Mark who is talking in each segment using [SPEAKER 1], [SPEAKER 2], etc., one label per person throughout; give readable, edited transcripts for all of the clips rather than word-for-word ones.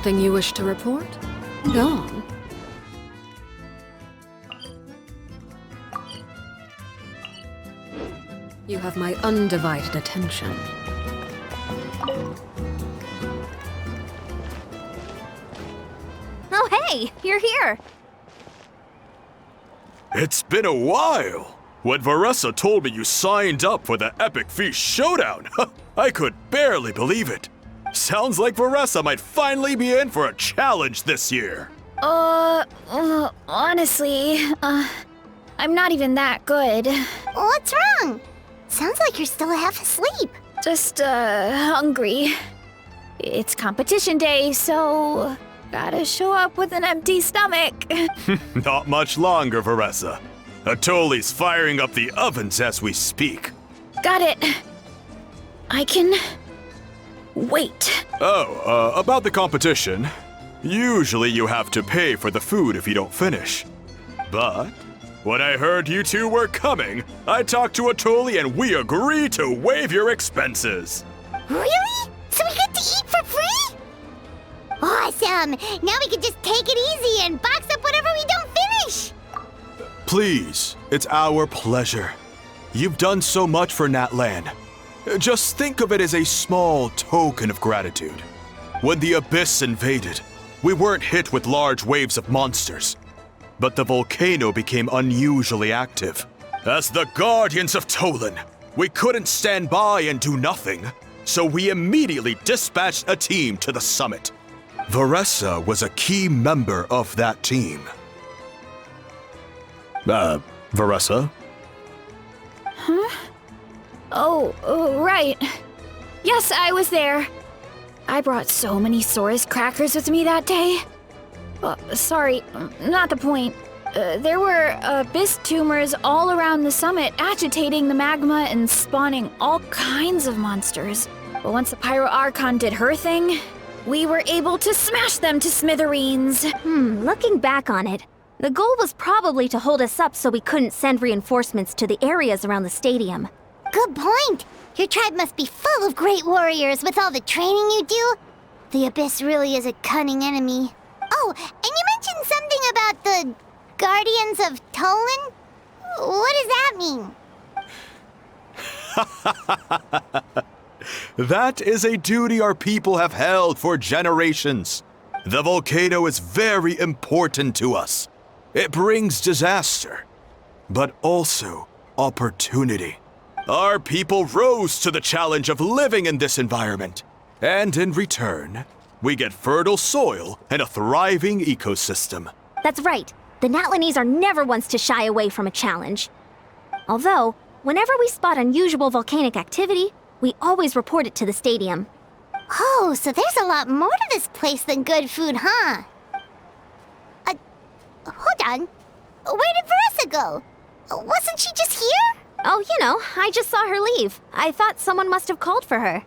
[SPEAKER 1] something you wish to report? Go on. You have my undivided attention.
[SPEAKER 2] Oh hey, you're here!
[SPEAKER 3] It's been a while! When Varessa told me you signed up for the Epic Feast Showdown, I could barely believe it. Sounds like Varessa might finally be in for a challenge this year.
[SPEAKER 4] Honestly, I'm not even that good.
[SPEAKER 2] What's wrong? Sounds like you're still half asleep.
[SPEAKER 4] Just, hungry. It's competition day, so gotta show up with an empty stomach.
[SPEAKER 3] Not much longer, Varessa. Atoli's firing up the ovens as we speak.
[SPEAKER 4] Got it. I can wait.
[SPEAKER 3] Oh, about the competition. Usually you have to pay for the food if you don't finish. But when I heard you two were coming, I talked to Atoli and we agreed to waive your expenses.
[SPEAKER 2] Really? So we get to eat for free? Awesome! Now we can just take it easy and box up whatever we don't finish!
[SPEAKER 3] Please, it's our pleasure. You've done so much for Natland. Just think of it as a small token of gratitude. When the Abyss invaded, we weren't hit with large waves of monsters, but the volcano became unusually active. As the Guardians of Tolan, we couldn't stand by and do nothing, so we immediately dispatched a team to the summit. Varessa was a key member of that team. Varessa?
[SPEAKER 4] Oh, right. Yes, I was there. I brought so many Saurus crackers with me that day. Sorry, not the point. There were abyss tumors all around the summit, agitating the magma and spawning all kinds of monsters. But once the Pyro Archon did her thing, we were able to smash them to smithereens.
[SPEAKER 2] Looking back on it, the goal was probably to hold us up so we couldn't send reinforcements to the areas around the stadium. Good point! Your tribe must be full of great warriors with all the training you do. The Abyss really is a cunning enemy. Oh, and you mentioned something about the Guardians of Tolan? What does that mean?
[SPEAKER 3] That is a duty our people have held for generations. The volcano is very important to us. It brings disaster, but also opportunity. Our people rose to the challenge of living in this environment, and in return, we get fertile soil and a thriving ecosystem.
[SPEAKER 2] That's right. The Natlanese are never ones to shy away from a challenge. Although, whenever we spot unusual volcanic activity, we always report it to the stadium. Oh, so there's a lot more to this place than good food, huh? Hold on. Where did Varessa go? Wasn't she just here? Oh, I just saw her leave. I thought someone must have called for her.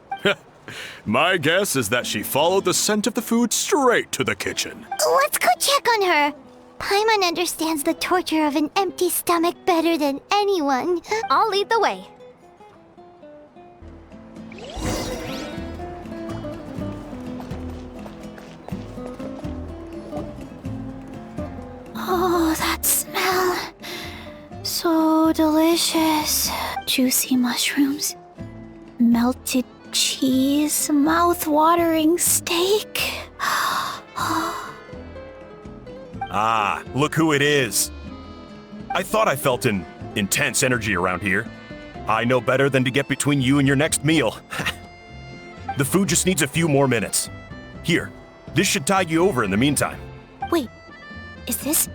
[SPEAKER 3] My guess is that she followed the scent of the food straight to the kitchen.
[SPEAKER 2] Let's go check on her. Paimon understands the torture of an empty stomach better than anyone. I'll lead the way.
[SPEAKER 4] Oh, that smell. So delicious. Juicy mushrooms, melted cheese, mouth-watering steak.
[SPEAKER 5] Ah, look who it is. I thought I felt an intense energy around here. I know better than to get between you and your next meal. The food just needs a few more minutes. Here, this should tide you over in the meantime.
[SPEAKER 4] Wait, is this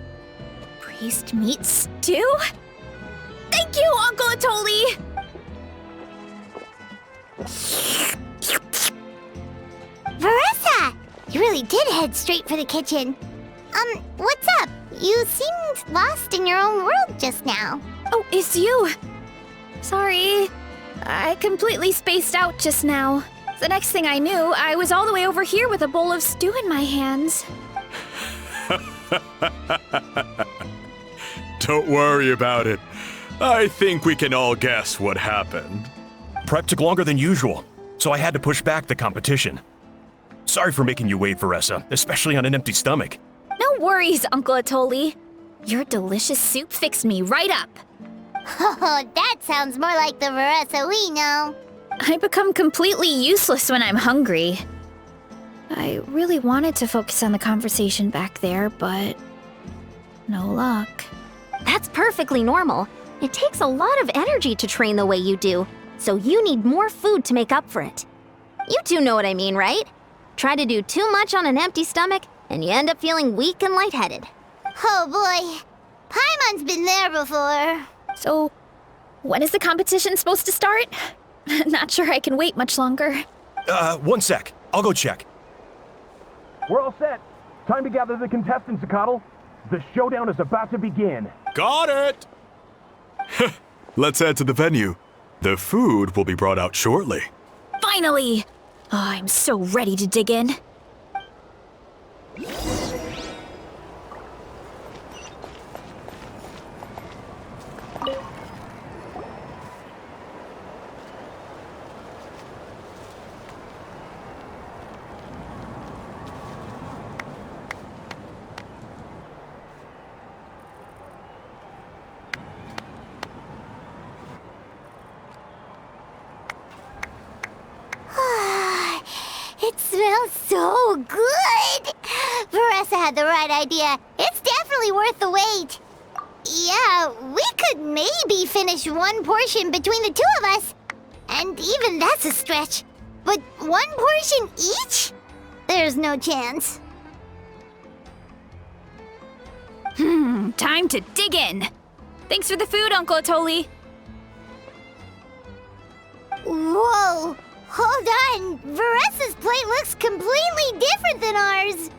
[SPEAKER 4] priest meat stew? Thank you, Uncle Atoli!
[SPEAKER 2] Varessa! You really did head straight for the kitchen. What's up? You seemed lost in your own world just now.
[SPEAKER 4] Oh, it's you. Sorry. I completely spaced out just now. The next thing I knew, I was all the way over here with a bowl of stew in my hands.
[SPEAKER 3] Don't worry about it. I think we can all guess what happened.
[SPEAKER 5] Prep took longer than usual, so I had to push back the competition. Sorry for making you wait, Veressa, especially on an empty stomach.
[SPEAKER 4] No worries, Uncle Atoli. Your delicious soup fixed me right up.
[SPEAKER 2] Oh, that sounds more like the Veressa we know.
[SPEAKER 4] I become completely useless when I'm hungry. I really wanted to focus on the conversation back there, but no luck.
[SPEAKER 2] That's perfectly normal. It takes a lot of energy to train the way you do, so you need more food to make up for it. You two know what I mean, right? Try to do too much on an empty stomach, and you end up feeling weak and lightheaded. Oh boy, Paimon's been there before.
[SPEAKER 4] So, when is the competition supposed to start? Not sure I can wait much longer.
[SPEAKER 5] 1 sec. I'll go check.
[SPEAKER 6] We're all set. Time to gather the contestants, Akatl. The showdown is about to begin.
[SPEAKER 3] Got it! Let's head to the venue. The food will be brought out shortly.
[SPEAKER 4] Finally! Oh, I'm so ready to dig in.
[SPEAKER 2] It smells so good! Veressa had the right idea. It's definitely worth the wait. Yeah, we could maybe finish one portion between the two of us. And even that's a stretch. But one portion each? There's no chance.
[SPEAKER 4] Time to dig in. Thanks for the food, Uncle Atoli.
[SPEAKER 2] Whoa! Hold on! Veressa's plate looks completely different than ours!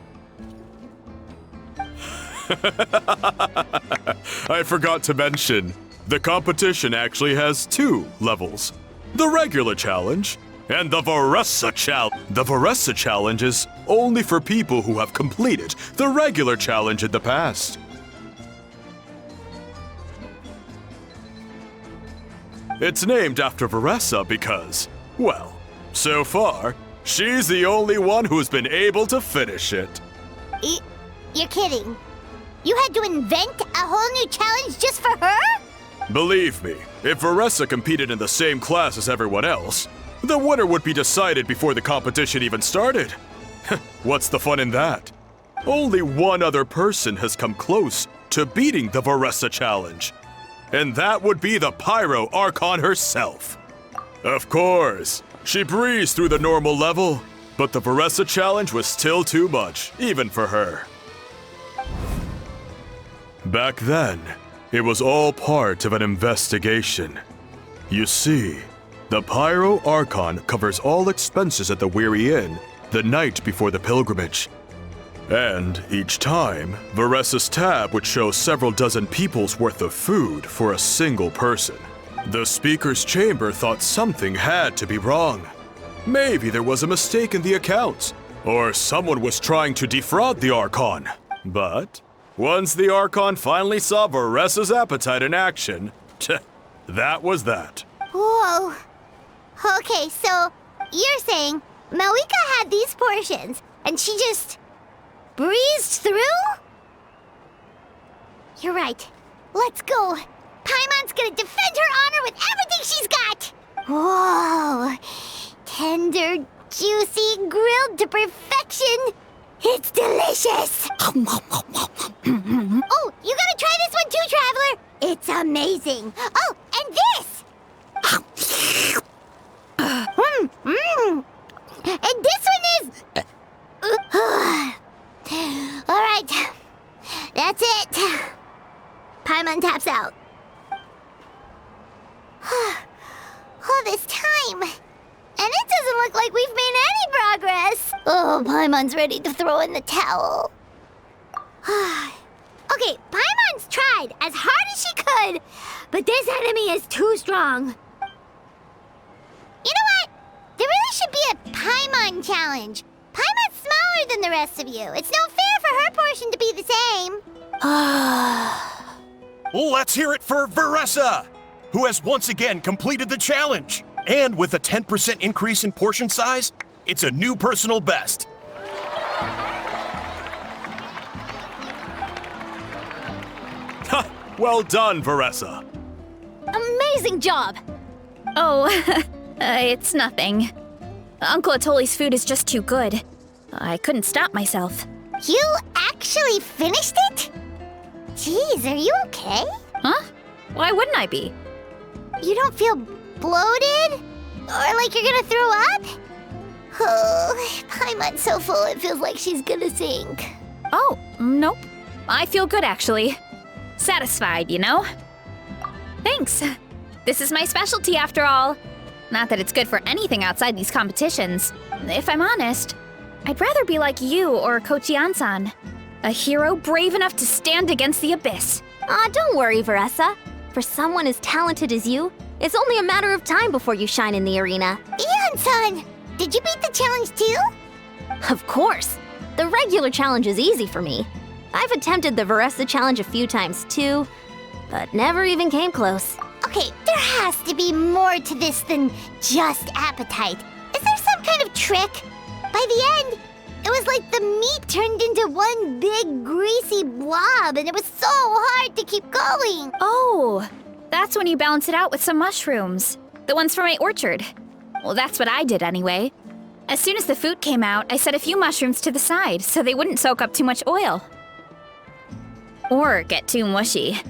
[SPEAKER 3] I forgot to mention, the competition actually has 2 levels. The regular challenge and the Veressa challenge. The Veressa challenge is only for people who have completed the regular challenge in the past. It's named after Veressa because, well, so far, she's the only one who's been able to finish it.
[SPEAKER 2] You're kidding. You had to invent a whole new challenge just for her?
[SPEAKER 3] Believe me, if Veressa competed in the same class as everyone else, the winner would be decided before the competition even started. What's the fun in that? Only one other person has come close to beating the Veressa challenge, and that would be the Pyro Archon herself. Of course, she breezed through the normal level, but the Veressa challenge was still too much, even for her. Back then, it was all part of an investigation. You see, the Pyro Archon covers all expenses at the Weary Inn the night before the pilgrimage. And each time, Veressa's tab would show several dozen people's worth of food for a single person. The speaker's chamber thought something had to be wrong. Maybe there was a mistake in the accounts, or someone was trying to defraud the Archon. But once the Archon finally saw Veressa's appetite in action, that was that.
[SPEAKER 2] Whoa. Okay, so you're saying Malika had these portions, and she just breezed through? You're right. Let's go. Paimon's gonna defend her honor with everything she's got! Whoa! Tender, juicy, grilled to perfection! It's delicious! Oh, you gotta try this one too, Traveler! It's amazing! Oh, and this! And this one is... Alright. That's it. Paimon taps out. All this time. And it doesn't look like we've made any progress. Oh, Paimon's ready to throw in the towel. Okay, Paimon's tried as hard as she could, but this enemy is too strong. You know what? There really should be a Paimon challenge. Paimon's smaller than the rest of you. It's no fair for her portion to be the same.
[SPEAKER 5] Let's hear it for Veressa, who has once again completed the challenge. And with a 10% increase in portion size, it's a new personal best.
[SPEAKER 3] Well done, Varessa.
[SPEAKER 2] Amazing job!
[SPEAKER 4] Oh, it's nothing. Uncle Atoli's food is just too good. I couldn't stop myself.
[SPEAKER 2] You actually finished it? Jeez, are you okay?
[SPEAKER 4] Huh? Why wouldn't I be?
[SPEAKER 2] You don't feel bloated? Or like you're gonna throw up? Oh, Paimon's so full it feels like she's gonna sink.
[SPEAKER 4] Oh, nope. I feel good, actually. Satisfied, you know? Thanks. This is my specialty, after all. Not that it's good for anything outside these competitions. If I'm honest, I'd rather be like you or Kochian-san. A hero brave enough to stand against the abyss.
[SPEAKER 2] Aw, don't worry, Varessa. For someone as talented as you, it's only a matter of time before you shine in the arena. Ian-san, did you beat the challenge too? Of course. The regular challenge is easy for me. I've attempted the Varessa challenge a few times too, but never even came close. Okay, there has to be more to this than just appetite. Is there some kind of trick? By the end, it was like the meat turned into one big greasy blob and it was so hard to keep going.
[SPEAKER 4] Oh, that's when you balance it out with some mushrooms. The ones from my orchard. Well, that's what I did anyway. As soon as the food came out, I set a few mushrooms to the side so they wouldn't soak up too much oil. Or get too mushy.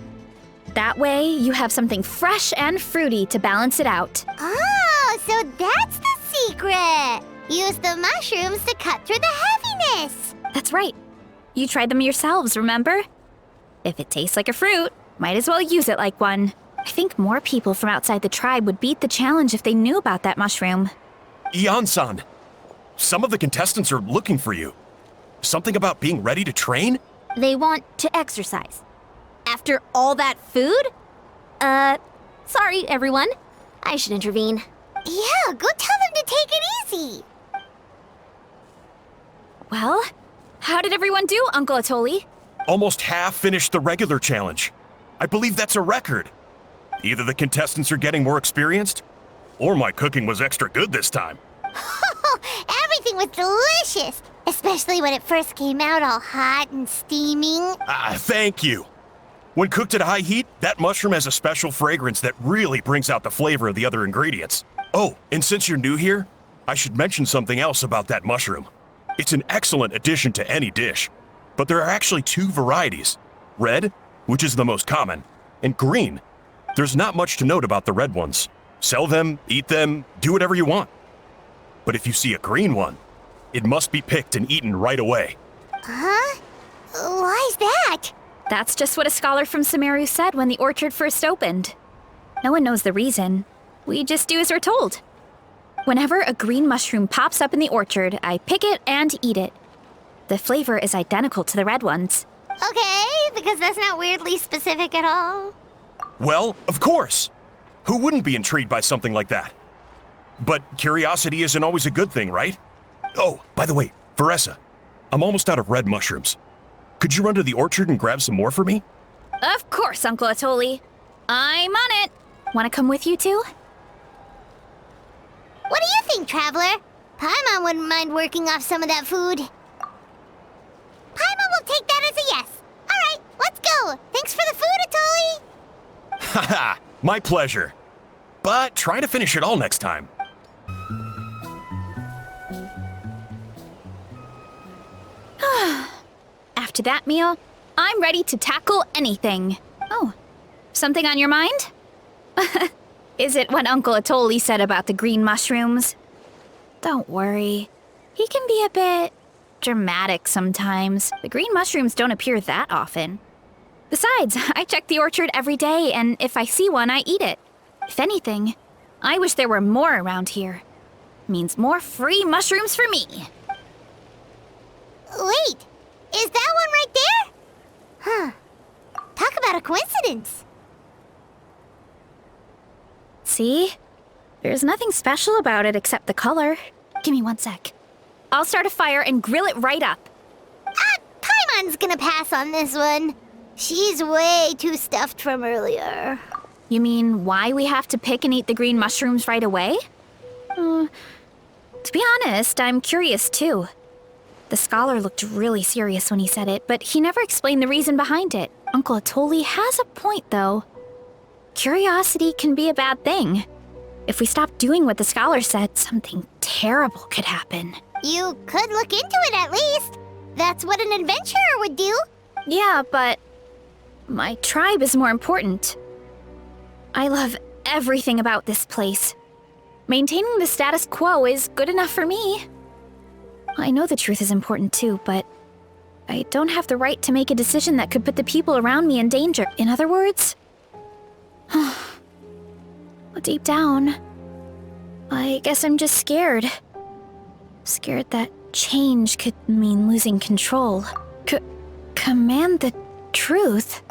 [SPEAKER 4] That way, you have something fresh and fruity to balance it out.
[SPEAKER 2] Oh, so that's the secret. Use the mushrooms to cut through the heaviness.
[SPEAKER 4] That's right. You tried them yourselves, remember? If it tastes like a fruit, might as well use it like one. I think more people from outside the tribe would beat the challenge if they knew about that mushroom.
[SPEAKER 5] Ian-san, some of the contestants are looking for you. Something about being ready to train?
[SPEAKER 2] They want to exercise. After all that food? Sorry, everyone. I should intervene. Yeah, go tell them to take it easy.
[SPEAKER 4] Well, how did everyone do, Uncle Atoli?
[SPEAKER 5] Almost half finished the regular challenge. I believe that's a record. Either the contestants are getting more experienced, or my cooking was extra good this time.
[SPEAKER 2] Everything was delicious, especially when it first came out all hot and steaming.
[SPEAKER 5] Thank you. When cooked at high heat, that mushroom has a special fragrance that really brings out the flavor of the other ingredients. Oh, and since you're new here, I should mention something else about that mushroom. It's an excellent addition to any dish, but there are actually two varieties. Red, which is the most common, and green. There's not much to note about the red ones. Sell them, eat them, do whatever you want. But if you see a green one, it must be picked and eaten right away.
[SPEAKER 2] Huh? Why's that?
[SPEAKER 4] That's just what a scholar from Sumeru said when the orchard first opened. No one knows the reason. We just do as we're told. Whenever a green mushroom pops up in the orchard, I pick it and eat it. The flavor is identical to the red ones.
[SPEAKER 2] Okay, because that's not weirdly specific at all.
[SPEAKER 5] Well, of course. Who wouldn't be intrigued by something like that? But curiosity isn't always a good thing, right? Oh, by the way, Varessa, I'm almost out of red mushrooms. Could you run to the orchard and grab some more for me?
[SPEAKER 4] Of course, Uncle Atoli. I'm on it. Want to come with you too?
[SPEAKER 2] What do you think, Traveler? Paimon wouldn't mind working off some of that food. Paimon will take that as a yes. All right, let's go. Thanks for the food, Atoli.
[SPEAKER 5] Haha, my pleasure. But try to finish it all next time.
[SPEAKER 4] After that meal, I'm ready to tackle anything. Oh, something on your mind? Is it what Uncle Atoli said about the green mushrooms? Don't worry. He can be a bit dramatic sometimes. The green mushrooms don't appear that often. Besides, I check the orchard every day, and if I see one, I eat it. If anything, I wish there were more around here. Means more free mushrooms for me.
[SPEAKER 2] Wait, is that one right there? Huh. Talk about a coincidence.
[SPEAKER 4] See? There's nothing special about it except the color. Give me 1 sec. I'll start a fire and grill it right up.
[SPEAKER 2] Paimon's gonna pass on this one. She's way too stuffed from earlier.
[SPEAKER 4] You mean why we have to pick and eat the green mushrooms right away? To be honest, I'm curious too. The scholar looked really serious when he said it, but he never explained the reason behind it. Uncle Atoli has a point, though. Curiosity can be a bad thing. If we stop doing what the scholar said, something terrible could happen.
[SPEAKER 2] You could look into it at least. That's what an adventurer would do.
[SPEAKER 4] Yeah, but my tribe is more important. I love everything about this place. Maintaining the status quo is good enough for me. I know the truth is important too, but I don't have the right to make a decision that could put the people around me in danger. In other words, deep down, I guess I'm just scared. Scared that change could mean losing control. Command the truth?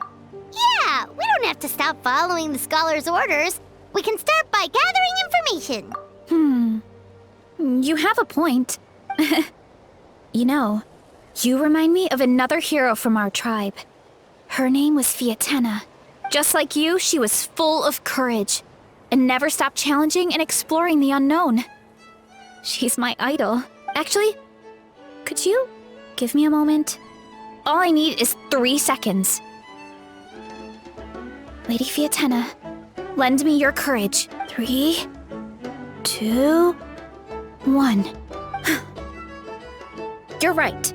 [SPEAKER 2] Yeah, we don't have to stop following the scholar's orders. We can start by gathering information.
[SPEAKER 4] You have a point. You know, you remind me of another hero from our tribe. Her name was Fiatena. Just like you, she was full of courage and never stopped challenging and exploring the unknown. She's my idol. Actually, could you give me a moment? All I need is 3 seconds. Lady Fiatena, lend me your courage. 3, 2, 1. You're right.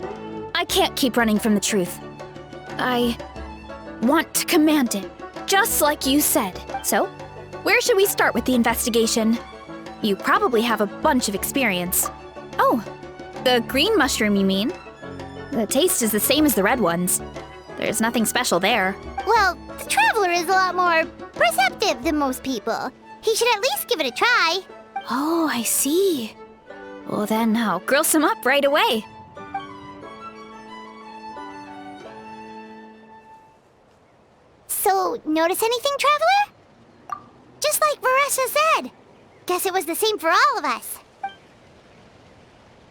[SPEAKER 4] I can't keep running from the truth. I want to command it, just like you said. So, where should we start with the investigation? You probably have a bunch of experience. Oh, the green mushroom, you mean? The taste is the same as the red ones. There's nothing special there.
[SPEAKER 2] Well, the traveler is a lot more perceptive than most people. He should at least give it a try.
[SPEAKER 4] Oh, I see. Well, then I'll grill some up right away.
[SPEAKER 2] So, notice anything, traveler? Just like Varesha said. Guess it was the same for all of us.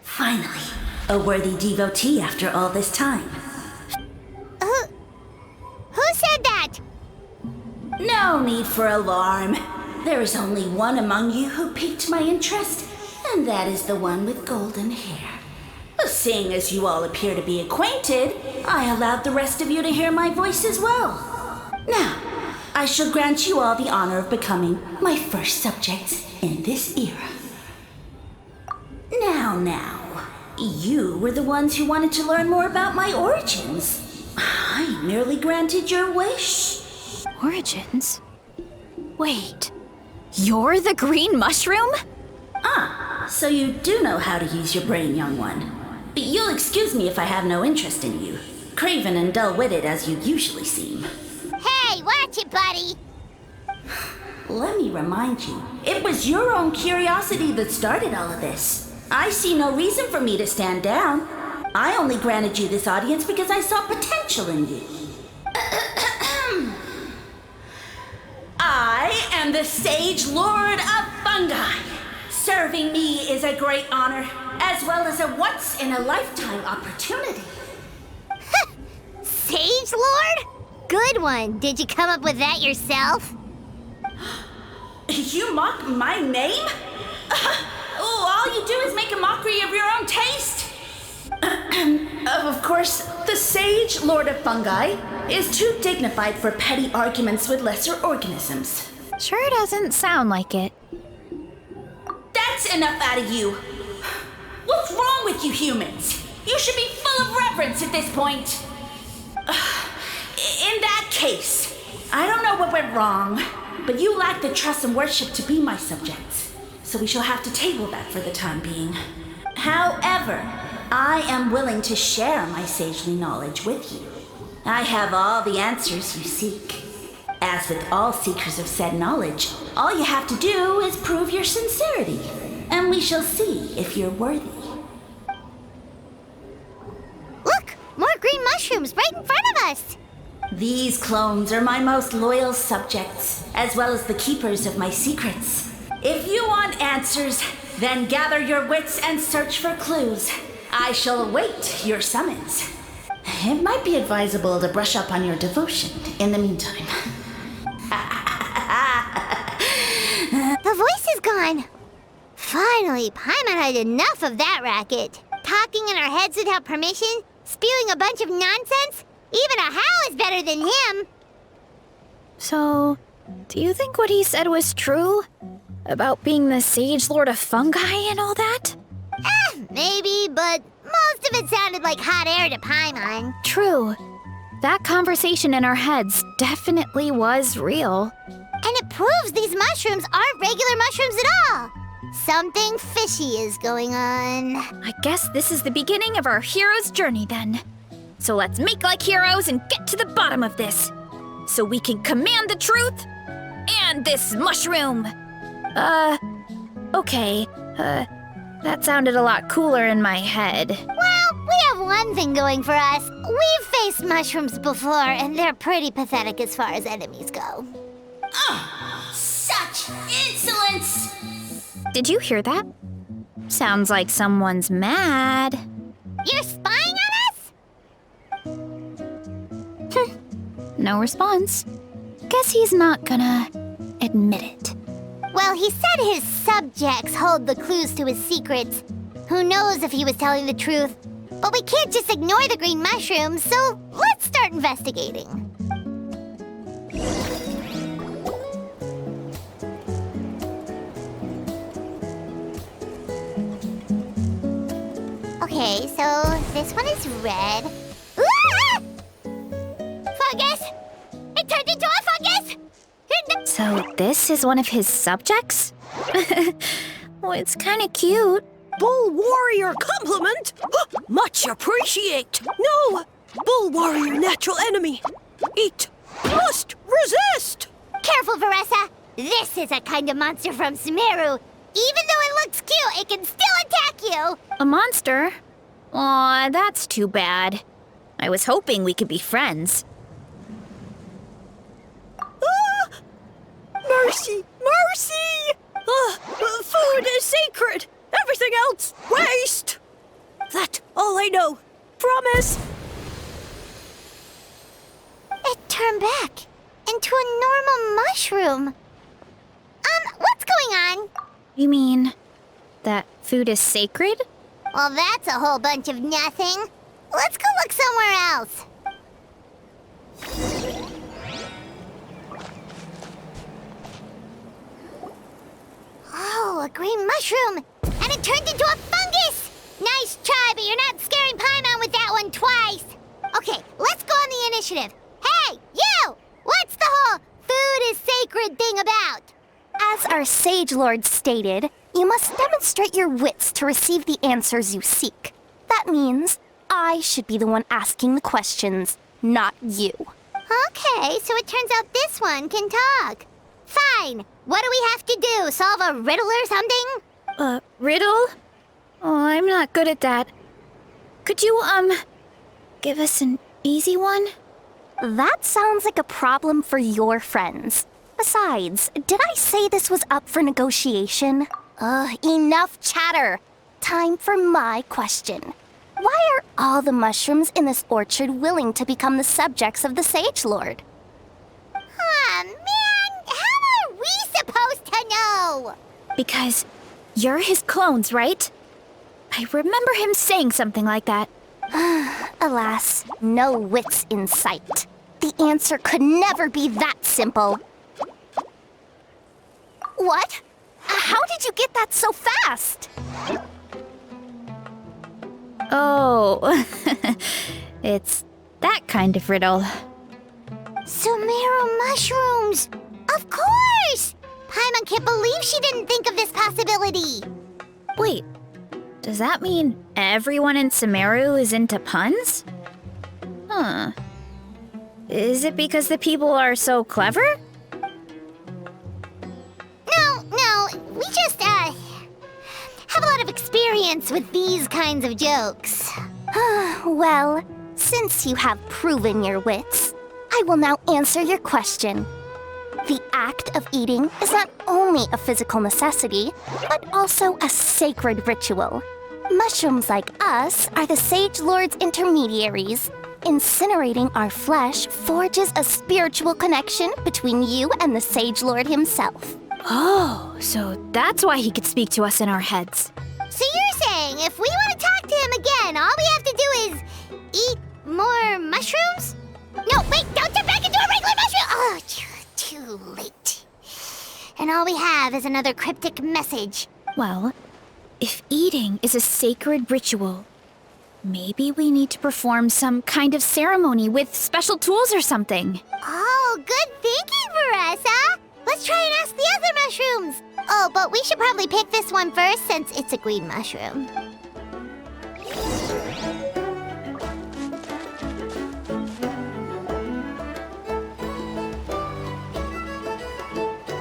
[SPEAKER 7] Finally, a worthy devotee after all this time.
[SPEAKER 2] Who said that?
[SPEAKER 7] No need for alarm. There is only one among you who piqued my interest, and that is the one with golden hair. Seeing as you all appear to be acquainted, I allowed the rest of you to hear my voice as well. Now, I shall grant you all the honor of becoming my first subjects in this era. Now, you were the ones who wanted to learn more about my origins. I merely granted your wish.
[SPEAKER 4] Origins? Wait, you're the green mushroom?
[SPEAKER 7] So you do know how to use your brain, young one. But you'll excuse me if I have no interest in you, craven and dull-witted as you usually seem.
[SPEAKER 2] Hey, watch it, buddy.
[SPEAKER 7] Let me remind you, it was your own curiosity that started all of this. I see no reason for me to stand down. I only granted you this audience because I saw potential in you. I am the Sage Lord of Fungi. Serving me is a great honor, as well as a once-in-a-lifetime opportunity.
[SPEAKER 2] Sage Lord? Good one. Did you come up with that yourself?
[SPEAKER 7] You mock my name? All you do is make a mockery of your own taste. Of course, the Sage Lord of Fungi is too dignified for petty arguments with lesser organisms.
[SPEAKER 4] Sure doesn't sound like it.
[SPEAKER 7] That's enough out of you. What's wrong with you humans? You should be full of reverence at this point. In that case, I don't know what went wrong, but you lack the trust and worship to be my subjects. So we shall have to table that for the time being. However, I am willing to share my sagely knowledge with you. I have all the answers you seek. As with all seekers of said knowledge, all you have to do is prove your sincerity, and we shall see if you're worthy.
[SPEAKER 2] Look, more green mushrooms right in front of us.
[SPEAKER 7] These clones are my most loyal subjects, as well as the keepers of my secrets. If you want answers, then gather your wits and search for clues. I shall await your summons. It might be advisable to brush up on your devotion in the meantime.
[SPEAKER 2] The voice is gone. Finally, Paimon had enough of that racket. Talking in our heads without permission, spewing a bunch of nonsense. Even a how is better than him.
[SPEAKER 4] So, do you think what he said was true? About being the Sage Lord of Fungi and all that?
[SPEAKER 2] Maybe, but most of it sounded like hot air to Paimon.
[SPEAKER 4] True. That conversation in our heads definitely was real.
[SPEAKER 2] And it proves these mushrooms aren't regular mushrooms at all. Something fishy is going on.
[SPEAKER 4] I guess this is the beginning of our hero's journey then. So let's make like heroes and get to the bottom of this. So we can command the truth and this mushroom. Okay. That sounded a lot cooler in my head.
[SPEAKER 2] Well, we have one thing going for us. We've faced mushrooms before, and they're pretty pathetic as far as enemies go.
[SPEAKER 7] Such insolence!
[SPEAKER 4] Did you hear that? Sounds like someone's mad.
[SPEAKER 2] You're spying on us?
[SPEAKER 4] No response. Guess he's not gonna admit it.
[SPEAKER 2] Well, he said his subjects hold the clues to his secrets. Who knows if he was telling the truth? But we can't just ignore the green mushrooms, so let's start investigating. Okay, so this one is red. Ah! Fungus! It turned into a fungus!
[SPEAKER 4] So this is one of his subjects? Well, it's kind of cute.
[SPEAKER 8] Bull Warrior compliment? Much appreciate. No, Bull Warrior natural enemy. Eat. Must resist.
[SPEAKER 2] Careful, Veressa! This is a kind of monster from Sumeru. Even though it looks cute, it can still attack you!
[SPEAKER 4] A monster? Aw, that's too bad. I was hoping we could be friends.
[SPEAKER 8] Mercy! Mercy! Food is sacred. Everything else, waste. That all I know. Promise.
[SPEAKER 2] It turned back into a normal mushroom. What's going on?
[SPEAKER 4] You mean that food is sacred?
[SPEAKER 2] Well, that's a whole bunch of nothing. Let's go look somewhere else. Oh, a green mushroom! And it turned into a fungus! Nice try, but you're not scaring Paimon with that one twice! Okay, let's go on the initiative. Hey, you! What's the whole food is sacred thing about?
[SPEAKER 9] As our Sage Lord stated, you must demonstrate your wits to receive the answers you seek. That means I should be the one asking the questions, not you.
[SPEAKER 2] Okay, so it turns out this one can talk. Fine. What do we have to do? Solve a riddle or something?
[SPEAKER 4] Riddle? Oh, I'm not good at that. Could you, give us an easy one?
[SPEAKER 9] That sounds like a problem for your friends. Besides, did I say this was up for negotiation? Enough chatter. Time for my question. Why are all the mushrooms in this orchard willing to become the subjects of the Sage Lord?
[SPEAKER 2] Man, how are we supposed to know?
[SPEAKER 4] Because you're his clones, right? I remember him saying something like that.
[SPEAKER 9] Alas, no wits in sight. The answer could never be that simple. What? How did you get that so fast?
[SPEAKER 4] Oh, it's that kind of riddle.
[SPEAKER 2] Sumeru mushrooms! Of course! Paimon can't believe she didn't think of this possibility.
[SPEAKER 4] Wait, does that mean everyone in Sumeru is into puns? Huh. Is it because the people are so clever?
[SPEAKER 2] No, we just, have a lot of experience with these kinds of jokes.
[SPEAKER 9] Well, since you have proven your wits, I will now answer your question. The act of eating is not only a physical necessity, but also a sacred ritual. Mushrooms like us are the Sage Lord's intermediaries. Incinerating our flesh forges a spiritual connection between you and the Sage Lord himself.
[SPEAKER 4] Oh, so that's why he could speak to us in our heads.
[SPEAKER 2] So you're saying if we want to talk to him again, all we have to do is eat more mushrooms? No, wait, don't turn back into a regular mushroom! Oh, too late. And all we have is another cryptic message.
[SPEAKER 4] Well, if eating is a sacred ritual, maybe we need to perform some kind of ceremony with special tools or something.
[SPEAKER 2] Oh, good thinking, Veressa. Let's try and ask the other mushrooms. Oh, but we should probably pick this one first since it's a green mushroom.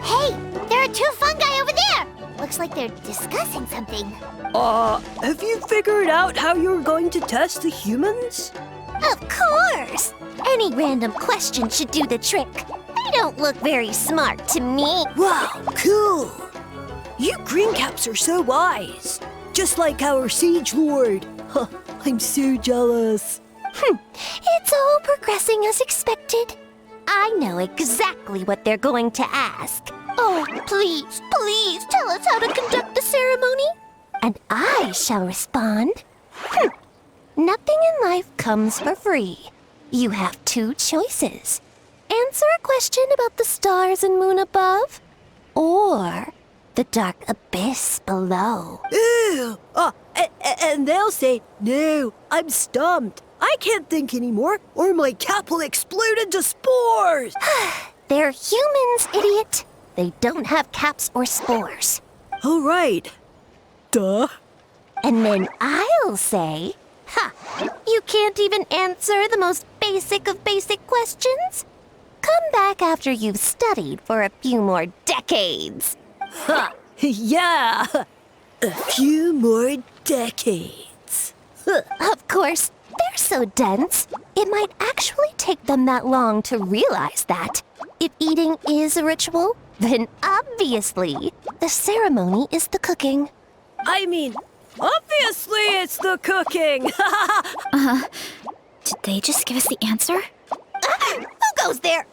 [SPEAKER 2] Hey, there are 2 fungi over there. Looks like they're discussing something.
[SPEAKER 8] Have you figured out how you're going to test the humans?
[SPEAKER 9] Of course! Any random question should do the trick. They don't look very smart to me.
[SPEAKER 8] Wow, cool! You greencaps are so wise. Just like our Siege Lord. Huh, I'm so jealous.
[SPEAKER 9] It's all progressing as expected. I know exactly what they're going to ask. Oh, please, please tell us how to conduct the ceremony. And I shall respond. Nothing in life comes for free. You have 2 choices. Answer a question about the stars and moon above, or the dark abyss below.
[SPEAKER 8] Ew! And they'll say, no, I'm stumped. I can't think anymore, or my cap will explode into spores.
[SPEAKER 9] They're humans, idiot. They don't have caps or spores.
[SPEAKER 8] All right. Duh.
[SPEAKER 9] And then I'll say, you can't even answer the most basic of basic questions? Come back after you've studied for a few more decades.
[SPEAKER 8] Ha! Yeah! A few more decades.
[SPEAKER 9] Of course, they're so dense, it might actually take them that long to realize that. If eating is a ritual, then obviously the ceremony is the cooking.
[SPEAKER 8] I mean, obviously it's the cooking!
[SPEAKER 4] Did they just give us the answer?
[SPEAKER 2] Who goes there?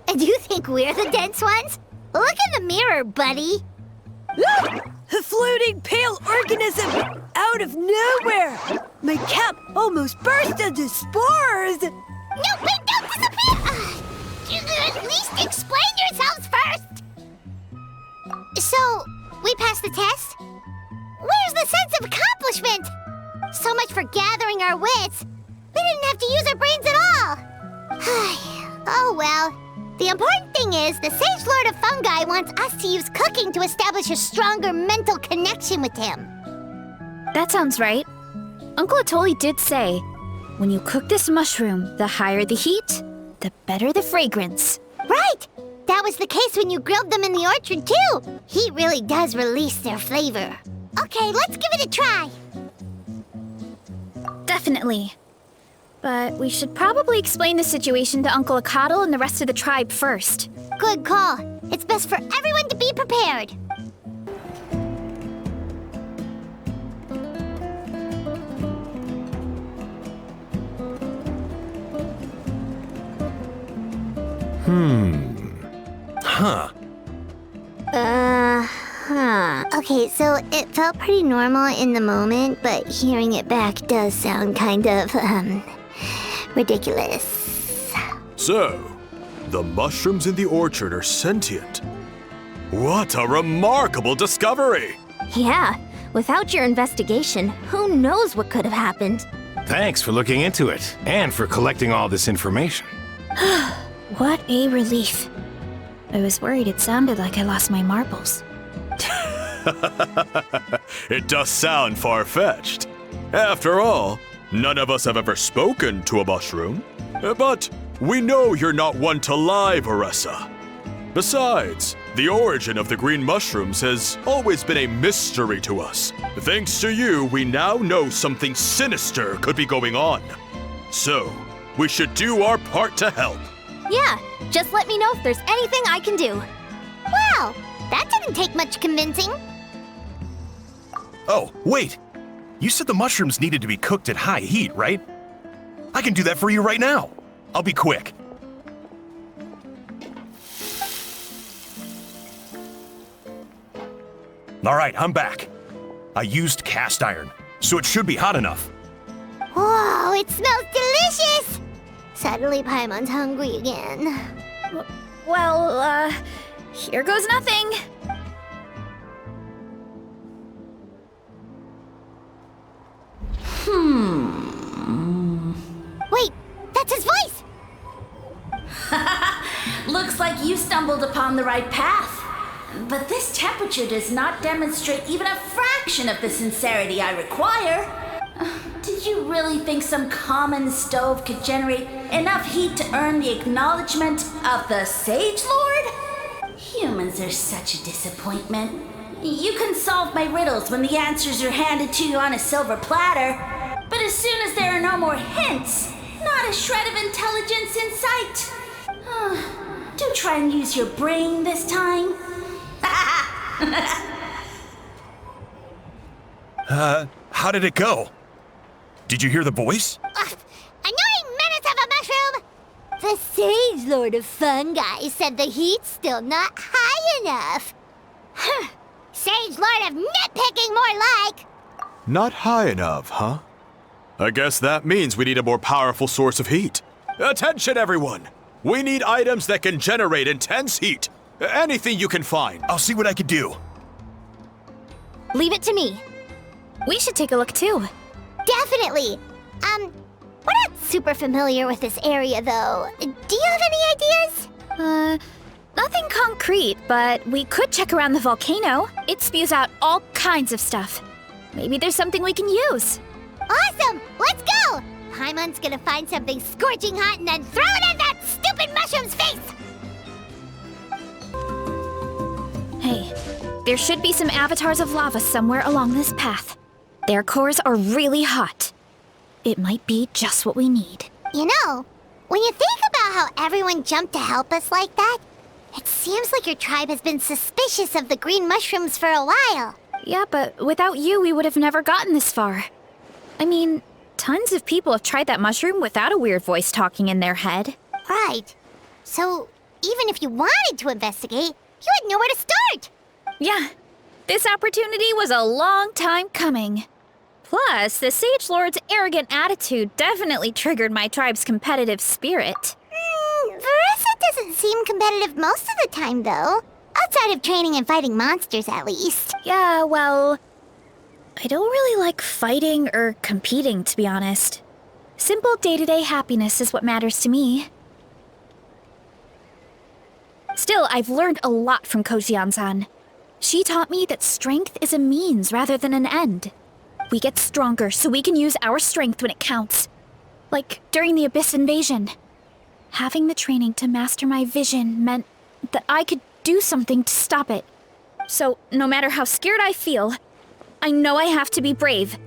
[SPEAKER 2] And you think we're the dense ones? Look in the mirror, buddy.
[SPEAKER 8] A floating pale organism out of nowhere! My cap almost burst into spores!
[SPEAKER 2] No, wait, don't disappear! At least explain yourselves first! So, we passed the test? Where's the sense of accomplishment? So much for gathering our wits. We didn't have to use our brains at all. Oh well. The important thing is the Sage Lord of Fungi wants us to use cooking to establish a stronger mental connection with him.
[SPEAKER 4] That sounds right. Uncle Atoli did say, when you cook this mushroom, the higher the heat, the better the fragrance.
[SPEAKER 2] Right! That was the case when you grilled them in the orchard, too. Heat really does release their flavor. Okay, let's give it a try.
[SPEAKER 4] Definitely. But we should probably explain the situation to Uncle Akadal and the rest of the tribe first.
[SPEAKER 2] Good call. It's best for everyone to be prepared.
[SPEAKER 5] Huh.
[SPEAKER 2] Okay, so it felt pretty normal in the moment, but hearing it back does sound kind of, ridiculous.
[SPEAKER 3] So, the mushrooms in the orchard are sentient. What a remarkable discovery!
[SPEAKER 9] Yeah, without your investigation, who knows what could have happened?
[SPEAKER 10] Thanks for looking into it, and for collecting all this information.
[SPEAKER 4] What a relief. I was worried it sounded like I lost my marbles.
[SPEAKER 3] It does sound far-fetched. After all, none of us have ever spoken to a mushroom. But we know you're not one to lie, Veressa. Besides, the origin of the green mushrooms has always been a mystery to us. Thanks to you, we now know something sinister could be going on. So, we should do our part to help.
[SPEAKER 9] Yeah, just let me know if there's anything I can do.
[SPEAKER 2] Wow, that didn't take much convincing.
[SPEAKER 5] Oh, wait! You said the mushrooms needed to be cooked at high heat, right? I can do that for you right now. I'll be quick. All right, I'm back. I used cast iron, so it should be hot enough.
[SPEAKER 2] Whoa, it smells delicious!
[SPEAKER 9] delicious! Suddenly Paimon's hungry again.
[SPEAKER 4] Well, here goes nothing.
[SPEAKER 9] Wait, that's his voice!
[SPEAKER 7] Looks like you stumbled upon the right path. But this temperature does not demonstrate even a fraction of the sincerity I require. Did you really think some common stove could generate enough heat to earn the acknowledgement of the Sage Lord? Humans are such a disappointment. You can solve my riddles when the answers are handed to you on a silver platter. But as soon as there are no more hints, not a shred of intelligence in sight. Do try and use your brain this time.
[SPEAKER 5] How did it go? Did you hear the voice?
[SPEAKER 9] Annoying menace of a mushroom! The Sage Lord of Fungi said the heat's still not high enough. Sage Lord of nitpicking, more like!
[SPEAKER 3] Not high enough, huh? I guess that means we need a more powerful source of heat. Attention, everyone! We need items that can generate intense heat. Anything you can find.
[SPEAKER 5] I'll see what I can do.
[SPEAKER 2] Leave it to me.
[SPEAKER 4] We should take a look too.
[SPEAKER 9] Definitely! We're not super familiar with this area, though. Do you have any ideas?
[SPEAKER 4] Nothing concrete, but we could check around the volcano. It spews out all kinds of stuff. Maybe there's something we can use.
[SPEAKER 9] Awesome! Let's go! Paimon's gonna find something scorching hot and then throw it in that stupid mushroom's face!
[SPEAKER 4] Hey, there should be some avatars of lava somewhere along this path. Their cores are really hot. It might be just what we need.
[SPEAKER 9] You know, when you think about how everyone jumped to help us like that, it seems like your tribe has been suspicious of the green mushrooms for a while.
[SPEAKER 4] Yeah, but without you, we would have never gotten this far. I mean, tons of people have tried that mushroom without a weird voice talking in their head.
[SPEAKER 9] Right. So, even if you wanted to investigate, you had nowhere to start.
[SPEAKER 4] Yeah, this opportunity was a long time coming. Plus, the Sage Lord's arrogant attitude definitely triggered my tribe's competitive spirit.
[SPEAKER 9] Verissa doesn't seem competitive most of the time, though. Outside of training and fighting monsters, at least.
[SPEAKER 4] Yeah, well, I don't really like fighting or competing, to be honest. Simple day-to-day happiness is what matters to me. Still, I've learned a lot from Kojian-san. She taught me that strength is a means rather than an end. We get stronger so we can use our strength when it counts. Like during the Abyss invasion. Having the training to master my vision meant that I could do something to stop it. So, no matter how scared I feel, I know I have to be brave.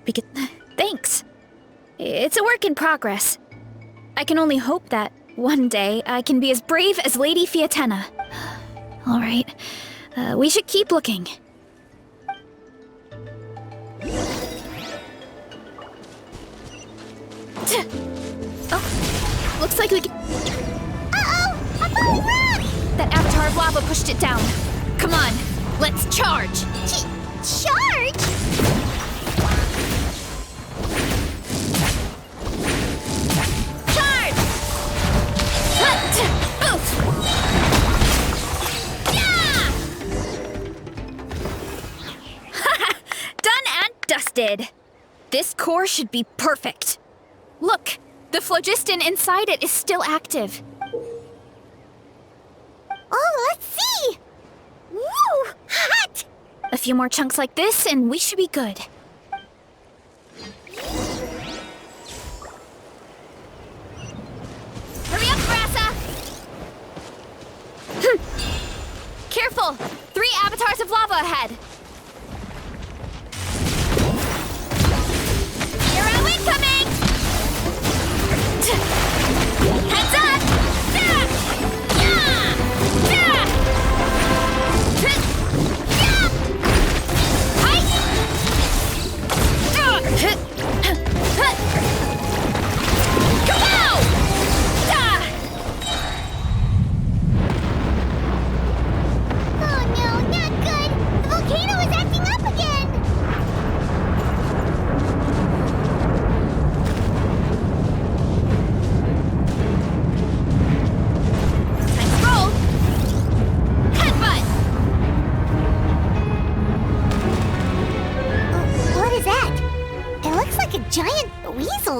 [SPEAKER 4] Because, thanks. It's a work in progress. I can only hope that one day I can be as brave as Lady Fiatena. All right, we should keep looking. Oh, looks like we can...
[SPEAKER 9] Uh-oh! A falling rock!
[SPEAKER 4] That avatar of lava pushed it down. Come on, let's charge!
[SPEAKER 9] Charge?
[SPEAKER 4] Charge! Yeah! Done and dusted. This core should be perfect. Look, the phlogiston inside it is still active.
[SPEAKER 9] Oh, let's see! Woo! Hot!
[SPEAKER 4] A few more chunks like this, and we should be good. Hurry up, Brassa! Careful! 3 avatars of lava ahead! Hero incoming! Heads up!
[SPEAKER 9] Oh no, not good! The volcano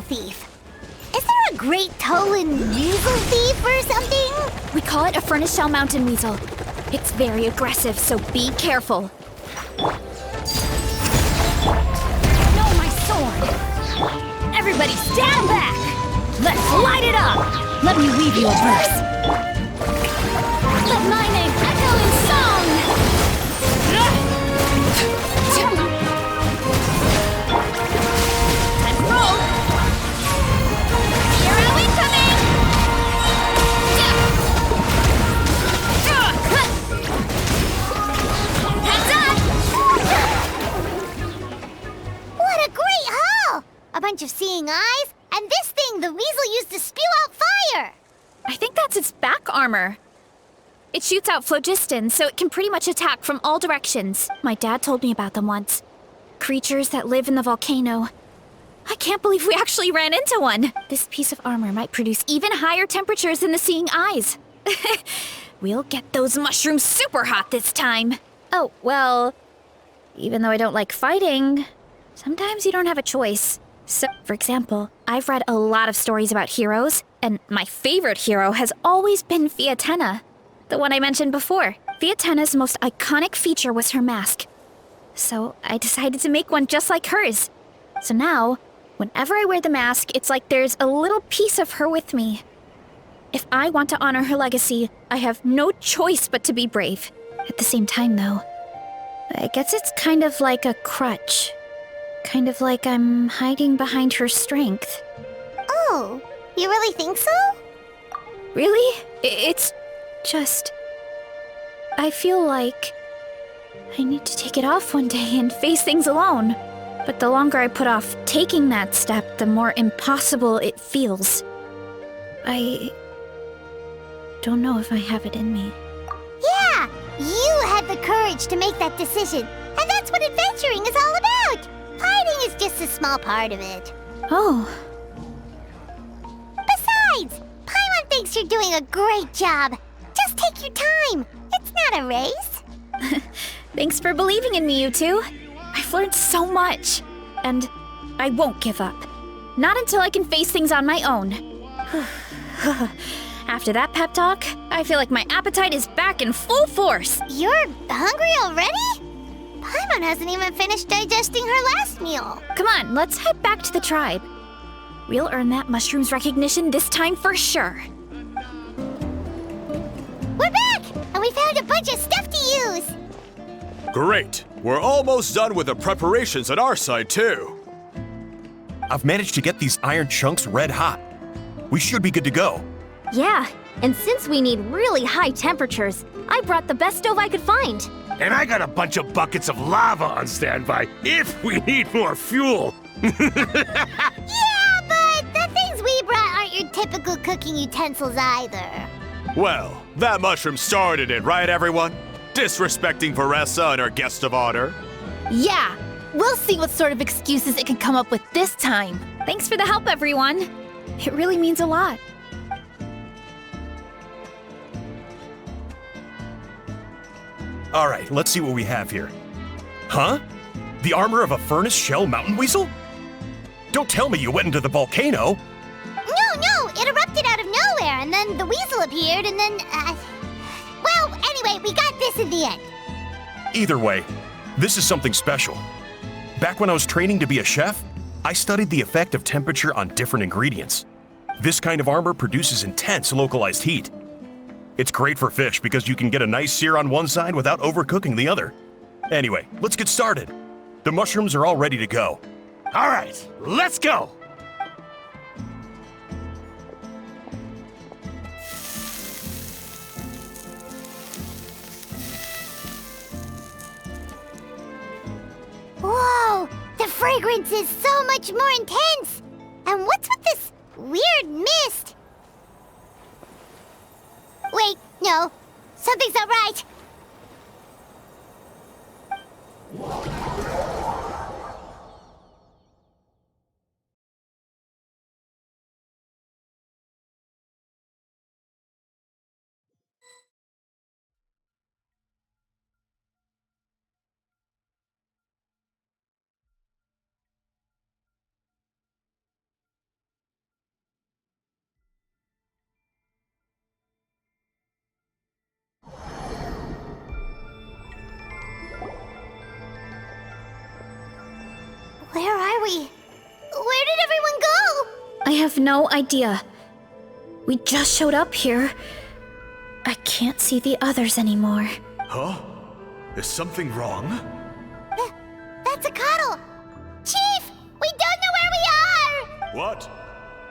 [SPEAKER 9] weasel thief. Is there a great Tolan weasel thief or something?
[SPEAKER 4] We call it a furnace shell mountain weasel. It's very aggressive, so be careful. No, my sword! Everybody stand back! Let's light it up! Let me weave you a verse. Let my name echo in song! Time to roll! Hero incoming! Heads up!
[SPEAKER 9] What a great haul! A bunch of seeing eyes, and this thing the weasel used to spew out fire!
[SPEAKER 4] I think that's its back armor. It shoots out phlogiston, so it can pretty much attack from all directions. My dad told me about them once. Creatures that live in the volcano. I can't believe we actually ran into one. This piece of armor might produce even higher temperatures than the seeing eyes. We'll get those mushrooms super hot this time. Oh, well, even though I don't like fighting, sometimes you don't have a choice. So, for example, I've read a lot of stories about heroes, and my favorite hero has always been Fiatenna, the one I mentioned before. Fiatenna's most iconic feature was her mask. So I decided to make one just like hers. So now, whenever I wear the mask, it's like there's a little piece of her with me. If I want to honor her legacy, I have no choice but to be brave. At the same time, though, I guess it's kind of like a crutch. Kind of like I'm hiding behind her strength.
[SPEAKER 9] Oh, you really think so?
[SPEAKER 4] Really? It's just... I feel like I need to take it off one day and face things alone. But the longer I put off taking that step, the more impossible it feels. I don't know if I have it in me.
[SPEAKER 9] Yeah, you had the courage to make that decision. And that's what adventuring is all about. Fighting is just a small part of it.
[SPEAKER 4] Oh.
[SPEAKER 9] Besides, Paimon thinks you're doing a great job. Just take your time. It's not a race.
[SPEAKER 4] Thanks for believing in me, you two. I've learned so much. And I won't give up. Not until I can face things on my own. After that pep talk, I feel like my appetite is back in full force.
[SPEAKER 9] You're hungry already? Paimon hasn't even finished digesting her last meal.
[SPEAKER 4] Come on, let's head back to the tribe. We'll earn that mushroom's recognition this time for sure.
[SPEAKER 9] We're back! And we found a bunch of stuff to use!
[SPEAKER 3] Great! We're almost done with the preparations on our side, too.
[SPEAKER 5] I've managed to get these iron chunks red hot. We should be good to go.
[SPEAKER 2] Yeah, and since we need really high temperatures, I brought the best stove I could find.
[SPEAKER 10] And I got a bunch of buckets of lava on standby if we need more fuel.
[SPEAKER 9] Yeah, but the things we brought aren't your typical cooking utensils either.
[SPEAKER 3] Well, that mushroom started it, right, everyone? Disrespecting Varessa and her guest of honor.
[SPEAKER 11] Yeah, we'll see what sort of excuses it can come up with this time.
[SPEAKER 4] Thanks for the help, everyone. It really means a lot.
[SPEAKER 5] All right, let's see what we have here. Huh? The armor of a furnace shell mountain weasel? Don't tell me you went into the volcano.
[SPEAKER 9] No, it erupted out of nowhere, and then the weasel appeared, and then, Well, anyway, we got this in the end.
[SPEAKER 5] Either way, this is something special. Back when I was training to be a chef, I studied the effect of temperature on different ingredients. This kind of armor produces intense localized heat. It's great for fish because you can get a nice sear on one side without overcooking the other. Anyway, let's get started. The mushrooms are all ready to go.
[SPEAKER 10] All right, let's go.
[SPEAKER 9] Whoa, the fragrance is so much more intense. And what's with this weird mist? Wait, no, something's not right. scary. Where did everyone go?
[SPEAKER 4] I have no idea. We just showed up here. I can't see the others anymore.
[SPEAKER 3] Huh? Is something wrong?
[SPEAKER 9] That's a cuddle. Chief, we don't know where we are.
[SPEAKER 3] What?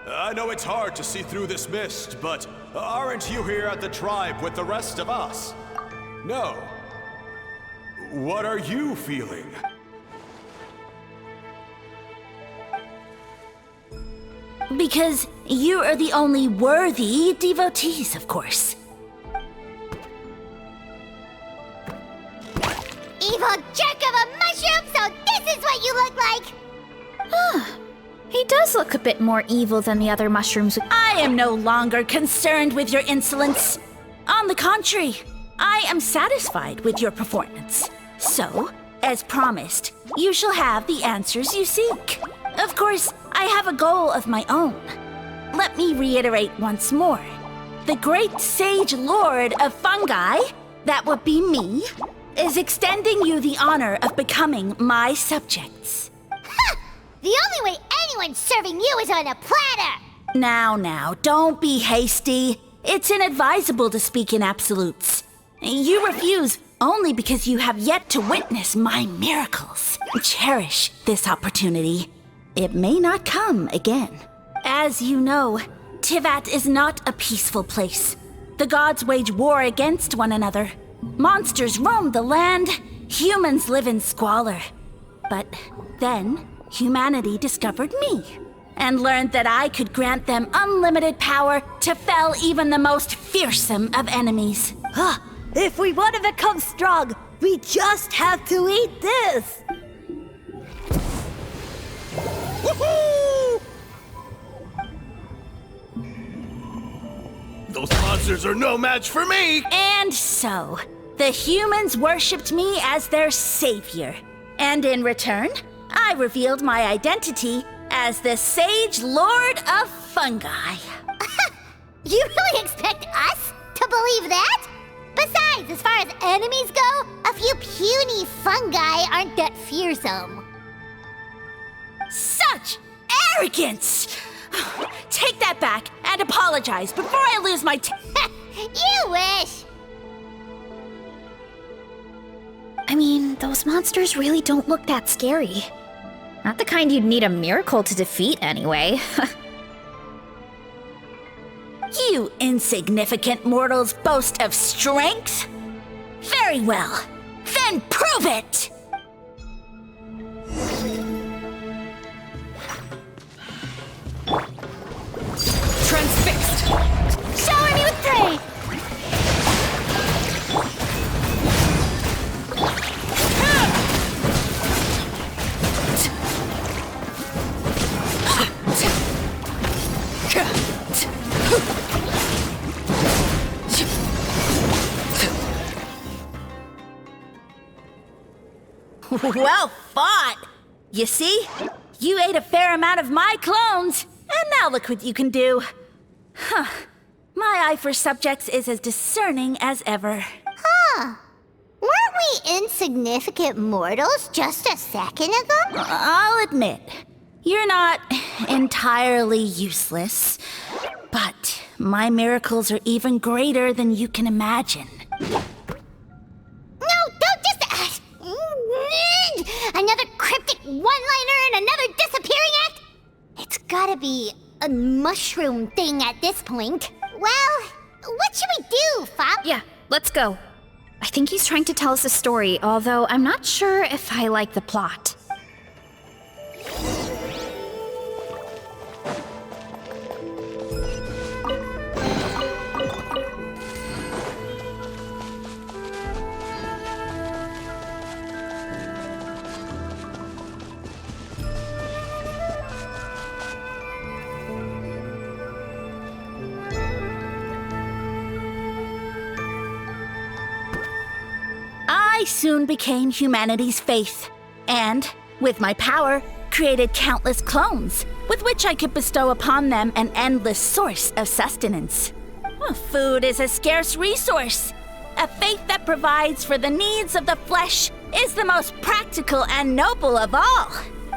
[SPEAKER 3] I know it's hard to see through this mist, but aren't you here at the tribe with the rest of us? No. What are you feeling?
[SPEAKER 7] Because you are the only worthy devotees, of course.
[SPEAKER 9] Evil jerk of a mushroom, so this is what you look like.
[SPEAKER 4] He does look a bit more evil than the other mushrooms.
[SPEAKER 7] I am no longer concerned with your insolence. On the contrary, I am satisfied with your performance. So, as promised, you shall have the answers you seek. Of course, I have a goal of my own. Let me reiterate once more. The great sage lord of fungi, that would be me, is extending you the honor of becoming my subjects.
[SPEAKER 9] The only way anyone's serving you is on a platter.
[SPEAKER 7] Now, don't be hasty. It's inadvisable to speak in absolutes. You refuse only because you have yet to witness my miracles. Cherish this opportunity. It may not come again. As you know, Tivat is not a peaceful place. The gods wage war against one another. Monsters roam the land. Humans live in squalor. But then, humanity discovered me and learned that I could grant them unlimited power to fell even the most fearsome of enemies.
[SPEAKER 8] If we want to become strong, we just have to eat this!
[SPEAKER 10] Woohoo! Those monsters are no match for me!
[SPEAKER 7] And so, the humans worshipped me as their savior. And in return, I revealed my identity as the Sage Lord of Fungi.
[SPEAKER 9] You really expect us to believe that? Besides, as far as enemies go, a few puny fungi aren't that fearsome.
[SPEAKER 7] Such arrogance! Take that back and apologize before I lose my
[SPEAKER 9] You wish!
[SPEAKER 4] I mean, those monsters really don't look that scary. Not the kind you'd need a miracle to defeat anyway.
[SPEAKER 7] You insignificant mortals boast of strength? Very well. Then prove it!
[SPEAKER 11] Transfixed!
[SPEAKER 9] Shower me with praise!
[SPEAKER 7] Well fought! You see? You ate a fair amount of my clones, and now look what you can do. My eye for subjects is as discerning as ever.
[SPEAKER 9] Weren't we insignificant mortals just a second ago?
[SPEAKER 7] I'll admit, you're not entirely useless, but my miracles are even greater than you can imagine.
[SPEAKER 9] No, don't just... another cryptic one-liner and another disappearing act? It's gotta be a mushroom thing at this point. Well, what should we do, Fop?
[SPEAKER 4] Yeah, let's go. I think he's trying to tell us a story, although I'm not sure if I like the plot.
[SPEAKER 7] I soon became humanity's faith, and, with my power, created countless clones, with which I could bestow upon them an endless source of sustenance. Food is a scarce resource. A faith that provides for the needs of the flesh is the most practical and noble of all.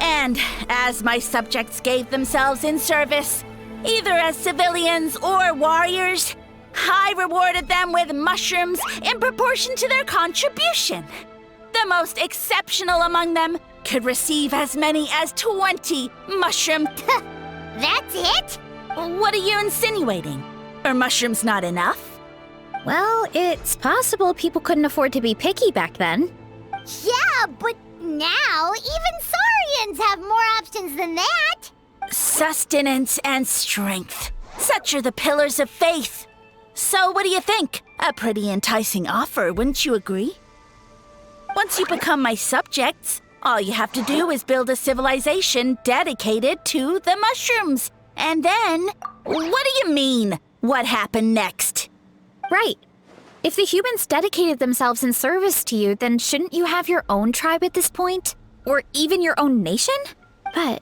[SPEAKER 7] And as my subjects gave themselves in service, either as civilians or warriors, I rewarded them with mushrooms in proportion to their contribution. The most exceptional among them could receive as many as 20 mushroom.
[SPEAKER 2] That's it?
[SPEAKER 7] What are you insinuating? Are mushrooms not enough?
[SPEAKER 4] Well, it's possible people couldn't afford to be picky back then.
[SPEAKER 2] Yeah, but now even saurians have more options than that.
[SPEAKER 7] Sustenance and strength. Such are the pillars of faith. So what do you think? A pretty enticing offer, wouldn't you agree? Once you become my subjects, all you have to do is build a civilization dedicated to the mushrooms. And then, what do you mean? What happened next?
[SPEAKER 4] Right. If the humans dedicated themselves in service to you, then shouldn't you have your own tribe at this point? Or even your own nation? But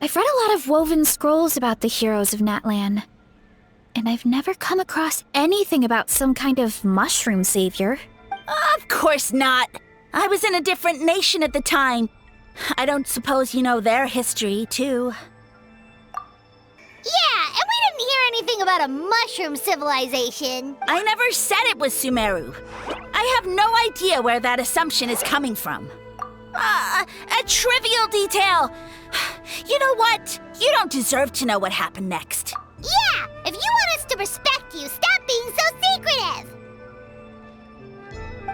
[SPEAKER 4] I've read a lot of woven scrolls about the heroes of Natlan. And I've never come across anything about some kind of mushroom savior.
[SPEAKER 7] Of course not. I was in a different nation at the time. I don't suppose you know their history, too.
[SPEAKER 2] Yeah, and we didn't hear anything about a mushroom civilization.
[SPEAKER 7] I never said it was Sumeru. I have no idea where that assumption is coming from. A trivial detail. You know what? You don't deserve to know what happened next.
[SPEAKER 2] Yeah, if you want us to respect you, stop being so secretive.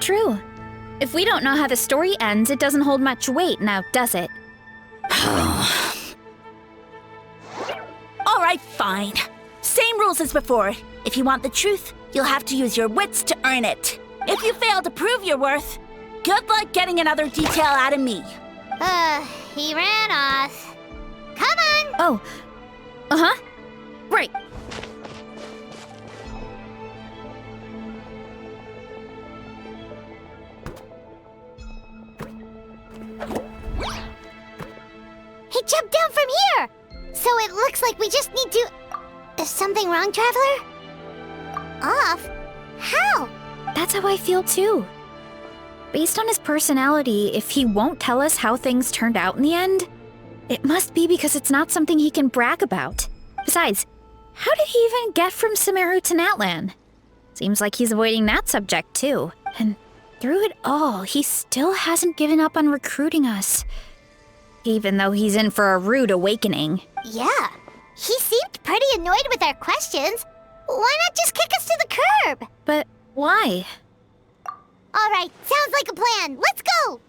[SPEAKER 4] True. If we don't know how the story ends, it doesn't hold much weight now, does it?
[SPEAKER 7] All right, fine. Same rules as before. If you want the truth, you'll have to use your wits to earn it. If you fail to prove your worth, good luck getting another detail out of me.
[SPEAKER 2] He ran off. Come on!
[SPEAKER 4] Oh. Uh-huh. Right.
[SPEAKER 2] He jumped down from here! So it looks like we just need to... Is something wrong, Traveler? Off? How?
[SPEAKER 4] That's how I feel too. Based on his personality, if he won't tell us how things turned out in the end, it must be because it's not something he can brag about. Besides, how did he even get from Sumeru to Natlan? Seems like he's avoiding that subject too. And through it all, he still hasn't given up on recruiting us. Even though he's in for a rude awakening.
[SPEAKER 2] Yeah, he seemed pretty annoyed with our questions. Why not just kick us to the curb?
[SPEAKER 4] But why?
[SPEAKER 2] All right, sounds like a plan. Let's go!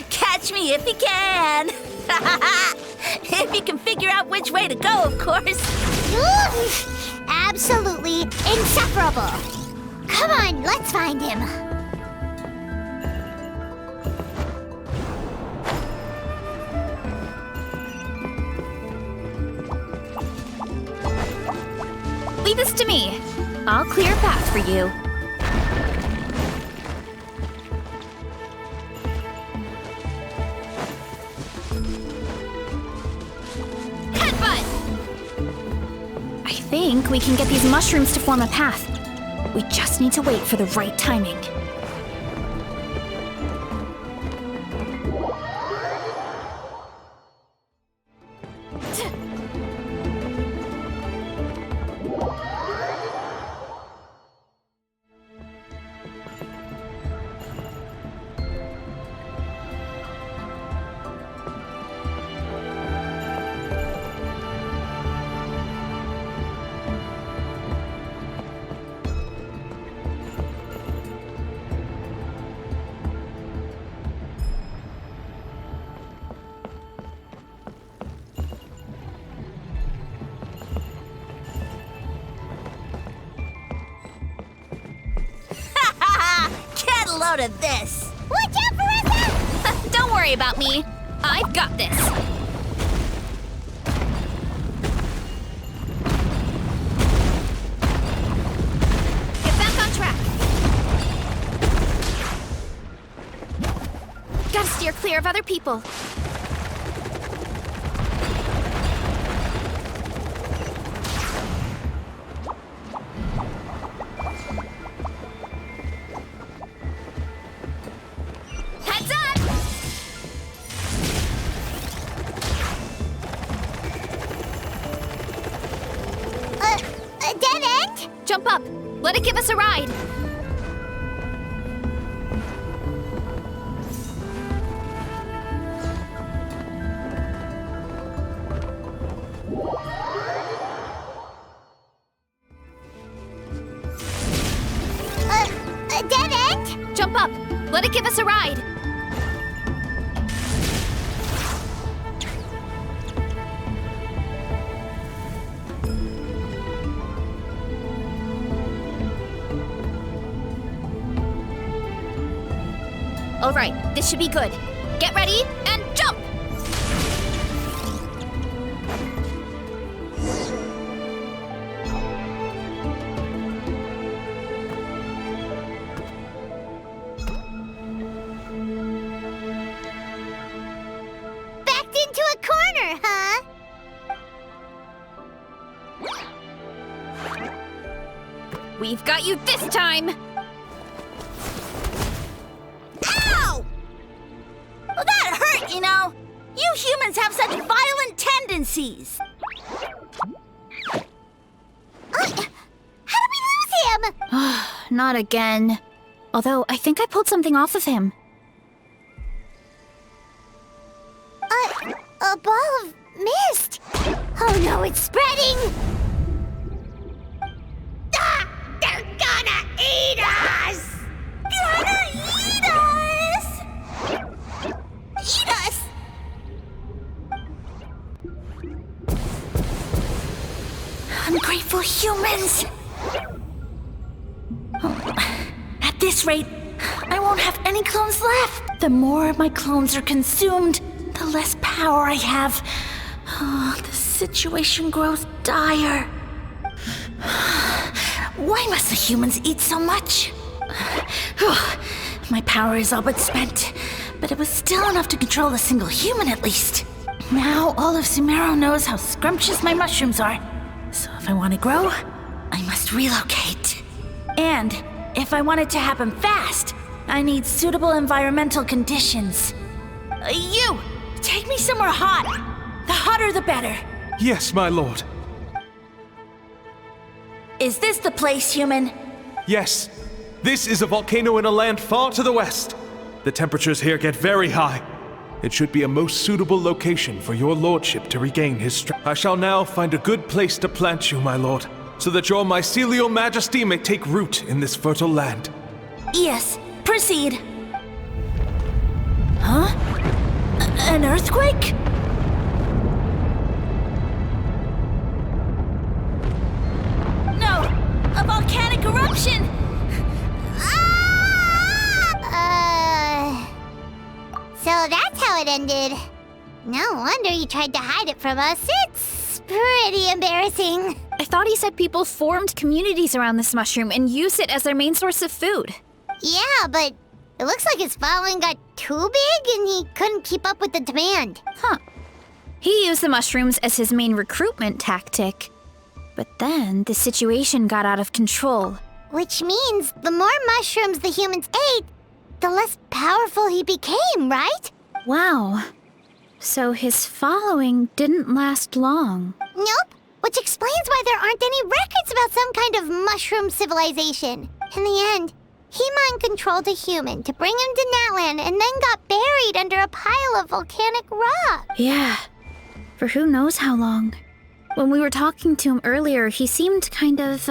[SPEAKER 7] Catch me if you can! If you can figure out which way to go, of course.
[SPEAKER 2] Absolutely insufferable. Come on, let's find him.
[SPEAKER 4] Leave this to me. I'll clear a path for you. I think we can get these mushrooms to form a path. We just need to wait for the right timing.
[SPEAKER 7] Load of this.
[SPEAKER 2] Watch out, Marissa!
[SPEAKER 4] Don't worry about me. I've got this. Gotta steer clear of other people. Heads up!
[SPEAKER 2] A dead end?
[SPEAKER 4] Jump up. Let it give us a ride.
[SPEAKER 2] A dead end?
[SPEAKER 4] Jump up. Let it give us a ride. All right, this should be good. Get ready and jump!
[SPEAKER 2] Backed into a corner, huh?
[SPEAKER 4] We've got you this time!
[SPEAKER 7] Ow! Well, that hurt, you know. You humans have such violent tendencies.
[SPEAKER 2] How did we lose him?
[SPEAKER 4] Not again. Although, I think I pulled something off of him.
[SPEAKER 2] A ball of mist. Oh no, it's spreading. Ah! They're gonna eat us! Gonna eat us! Eat us!
[SPEAKER 7] Ungrateful humans! At this rate, I won't have any clones left. The more my clones are consumed, the less power I have. Oh, the situation grows dire. Why must the humans eat so much? My power is all but spent, but it was still enough to control a single human at least. Now all of Sumeru knows how scrumptious my mushrooms are. So if I want to grow, I must relocate. And if I want it to happen fast, I need suitable environmental conditions. You! Take me somewhere hot. The hotter the better.
[SPEAKER 6] Yes, my lord.
[SPEAKER 7] Is this the place, human?
[SPEAKER 6] Yes. This is a volcano in a land far to the west. The temperatures here get very high. It should be a most suitable location for your lordship to regain his strength. I shall now find a good place to plant you, my lord, so that your mycelial majesty may take root in this fertile land.
[SPEAKER 7] Yes, proceed. Huh? An earthquake? No! A volcanic eruption!
[SPEAKER 2] So that's how it ended. No wonder you tried to hide it from us. It's pretty embarrassing.
[SPEAKER 4] I thought he said people formed communities around this mushroom and used it as their main source of food.
[SPEAKER 2] Yeah, but it looks like his following got too big and he couldn't keep up with the demand.
[SPEAKER 4] Huh. He used the mushrooms as his main recruitment tactic. But then the situation got out of control.
[SPEAKER 2] Which means the more mushrooms the humans ate, the less powerful he became, right?
[SPEAKER 4] Wow. So his following didn't last long.
[SPEAKER 2] Nope. Which explains why there aren't any records about some kind of mushroom civilization. In the end, he mind-controlled a human to bring him to Natlan and then got buried under a pile of volcanic rock.
[SPEAKER 4] Yeah. For who knows how long. When we were talking to him earlier, he seemed kind of,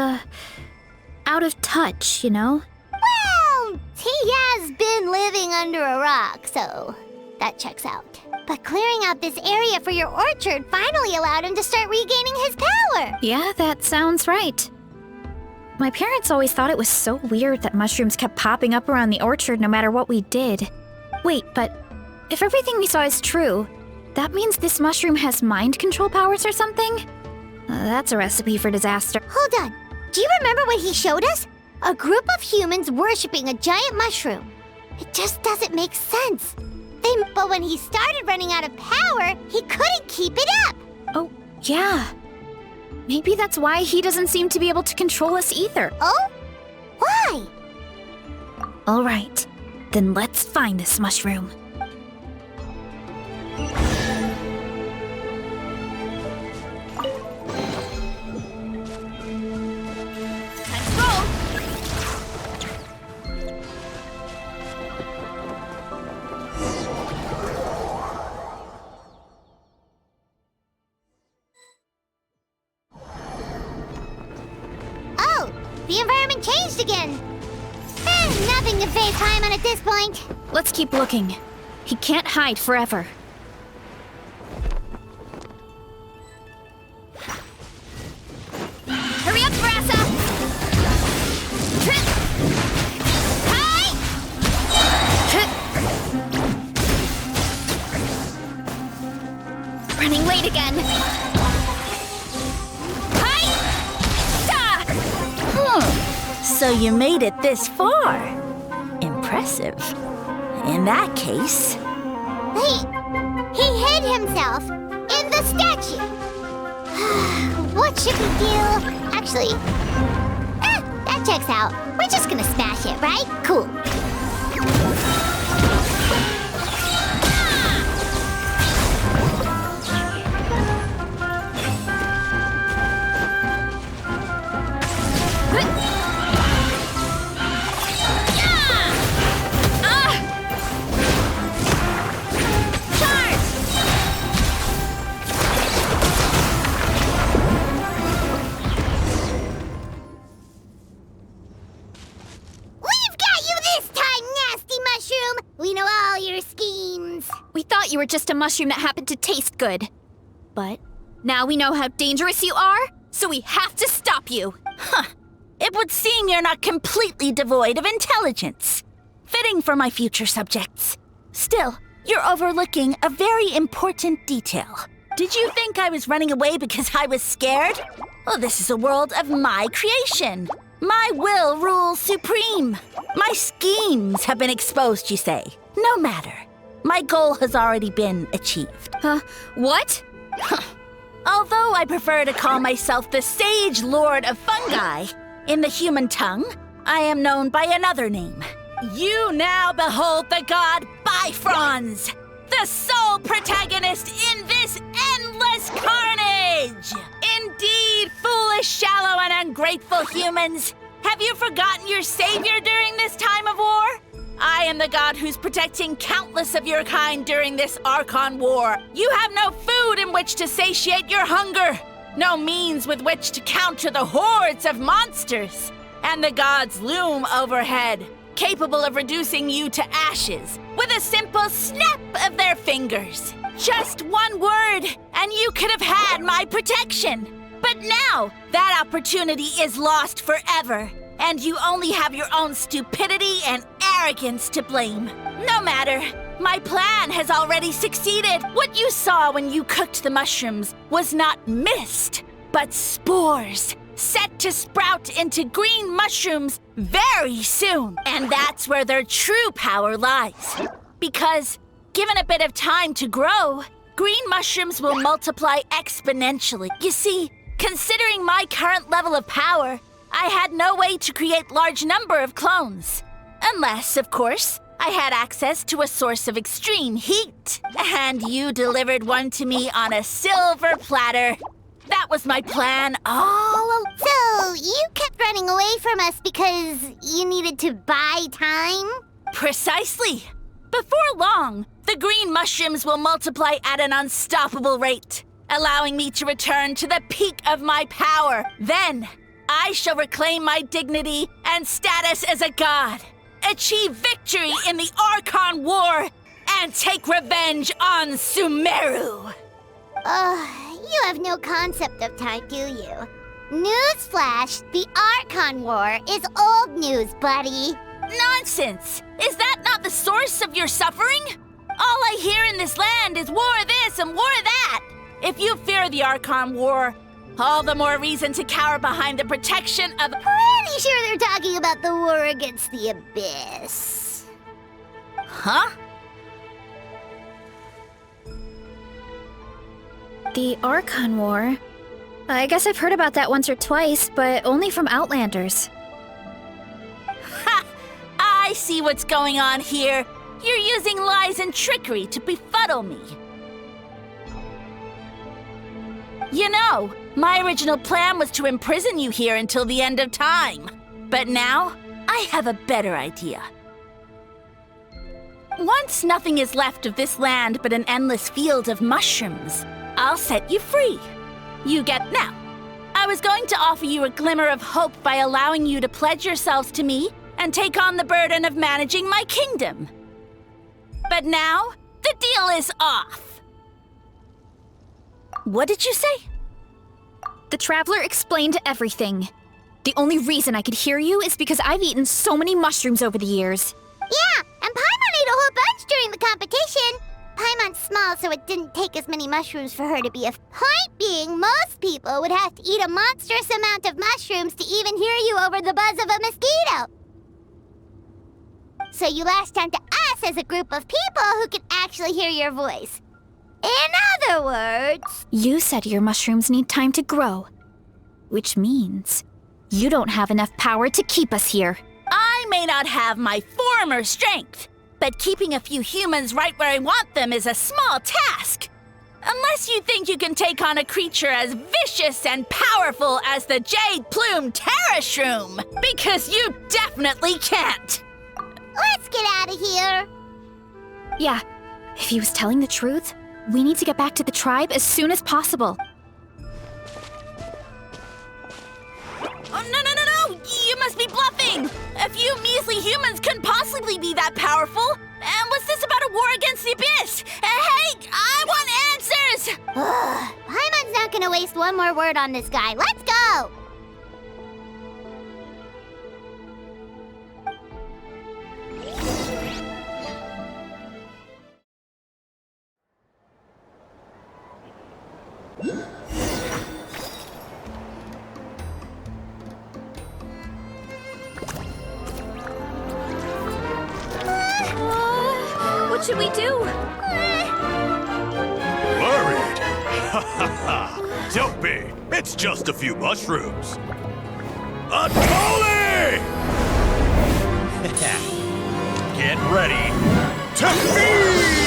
[SPEAKER 4] out of touch, you know?
[SPEAKER 2] Well, he has been living under a rock, so that checks out. But clearing out this area for your orchard finally allowed him to start regaining his power.
[SPEAKER 4] Yeah, that sounds right. My parents always thought it was so weird that mushrooms kept popping up around the orchard no matter what we did. Wait, but if everything we saw is true, that means this mushroom has mind control powers or something? That's a recipe for disaster.
[SPEAKER 2] Hold on. Do you remember what he showed us? A group of humans worshipping a giant mushroom. It just doesn't make sense. But when he started running out of power, he couldn't keep it up.
[SPEAKER 4] Oh, yeah. Maybe that's why he doesn't seem to be able to control us either.
[SPEAKER 2] Oh? Why?
[SPEAKER 4] All right, then let's find this mushroom.
[SPEAKER 2] Oh, the environment changed again. Nothing to phase Paimon at this point.
[SPEAKER 4] Let's keep looking. He can't hide forever. Hurry up, Brassa!
[SPEAKER 2] Hi!
[SPEAKER 4] Running late again.
[SPEAKER 12] So you made it this far. Impressive. In that case...
[SPEAKER 2] He hid himself in the statue. What should we do? Actually, that checks out. We're just gonna smash it, right? Cool.
[SPEAKER 4] We thought you were just a mushroom that happened to taste good. But now we know how dangerous you are, so we have to stop you.
[SPEAKER 12] Huh. It would seem you're not completely devoid of intelligence. Fitting for my future subjects. Still, you're overlooking a very important detail. Did you think I was running away because I was scared? Well, this is a world of my creation. My will rules supreme. My schemes have been exposed, you say. No matter. My goal has already been achieved.
[SPEAKER 4] What?
[SPEAKER 12] Although I prefer to call myself the Sage Lord of Fungi, in the human tongue, I am known by another name. You now behold the god Bifrons, the sole protagonist in this endless carnage! Indeed, foolish, shallow, and ungrateful humans! Have you forgotten your savior during this time of war? I am the god who's protecting countless of your kind during this Archon War. You have no food in which to satiate your hunger, no means with which to counter the hordes of monsters. And the gods loom overhead, capable of reducing you to ashes with a simple snap of their fingers. Just one word, and you could have had my protection. But now, that opportunity is lost forever. And you only have your own stupidity and arrogance to blame. No matter. My plan has already succeeded. What you saw when you cooked the mushrooms was not mist, but spores, set to sprout into green mushrooms very soon. And that's where their true power lies. Because, given a bit of time to grow, green mushrooms will multiply exponentially. You see, considering my current level of power, I had no way to create large number of clones. Unless, of course, I had access to a source of extreme heat. And you delivered one to me on a silver platter. That was my plan all along.
[SPEAKER 2] So, you kept running away from us because you needed to buy time?
[SPEAKER 12] Precisely. Before long, the green mushrooms will multiply at an unstoppable rate, allowing me to return to the peak of my power. Then, I shall reclaim my dignity and status as a god, achieve victory in the Archon War, and take revenge on Sumeru.
[SPEAKER 2] You have no concept of time, do you? Newsflash, the Archon War is old news, buddy.
[SPEAKER 12] Nonsense! Is that not the source of your suffering? All I hear in this land is war this and war that. If you fear the Archon War, all the more reason to cower behind the protection of...
[SPEAKER 2] Pretty sure they're talking about the war against the Abyss.
[SPEAKER 12] Huh?
[SPEAKER 4] The Archon War. I guess I've heard about that once or twice, but only from Outlanders.
[SPEAKER 12] Ha! I see what's going on here. You're using lies and trickery to befuddle me. You know, my original plan was to imprison you here until the end of time. But now, I have a better idea. Once nothing is left of this land but an endless field of mushrooms, I'll set you free. You get now. I was going to offer you a glimmer of hope by allowing you to pledge yourselves to me and take on the burden of managing my kingdom. But now, the deal is off. What did you say?
[SPEAKER 4] The Traveler explained everything. The only reason I could hear you is because I've eaten so many mushrooms over the years.
[SPEAKER 2] Yeah, and Paimon ate a whole bunch during the competition. Paimon's small, so it didn't take as many mushrooms for her to be a... Point being, most people would have to eat a monstrous amount of mushrooms to even hear you over the buzz of a mosquito. So you latched onto us as a group of people who can actually hear your voice. In other words...
[SPEAKER 4] You said your mushrooms need time to grow, which means you don't have enough power to keep us here.
[SPEAKER 12] I may not have my former strength, but keeping a few humans right where I want them is a small task. Unless you think you can take on a creature as vicious and powerful as the Jade Plume Terrashroom, because you definitely can't.
[SPEAKER 2] Let's get out of here.
[SPEAKER 4] Yeah, if he was telling the truth, we need to get back to the tribe as soon as possible.
[SPEAKER 12] Oh, no! You must be bluffing! A few measly humans couldn't possibly be that powerful. And what's this about a war against the Abyss? Hey, I want answers!
[SPEAKER 2] Paimon's not gonna waste one more word on this guy. Let's go!
[SPEAKER 4] What should we do?
[SPEAKER 10] Worried? Ha ha ha! Don't be! It's just a few mushrooms! Unholy!
[SPEAKER 5] Get ready to feast!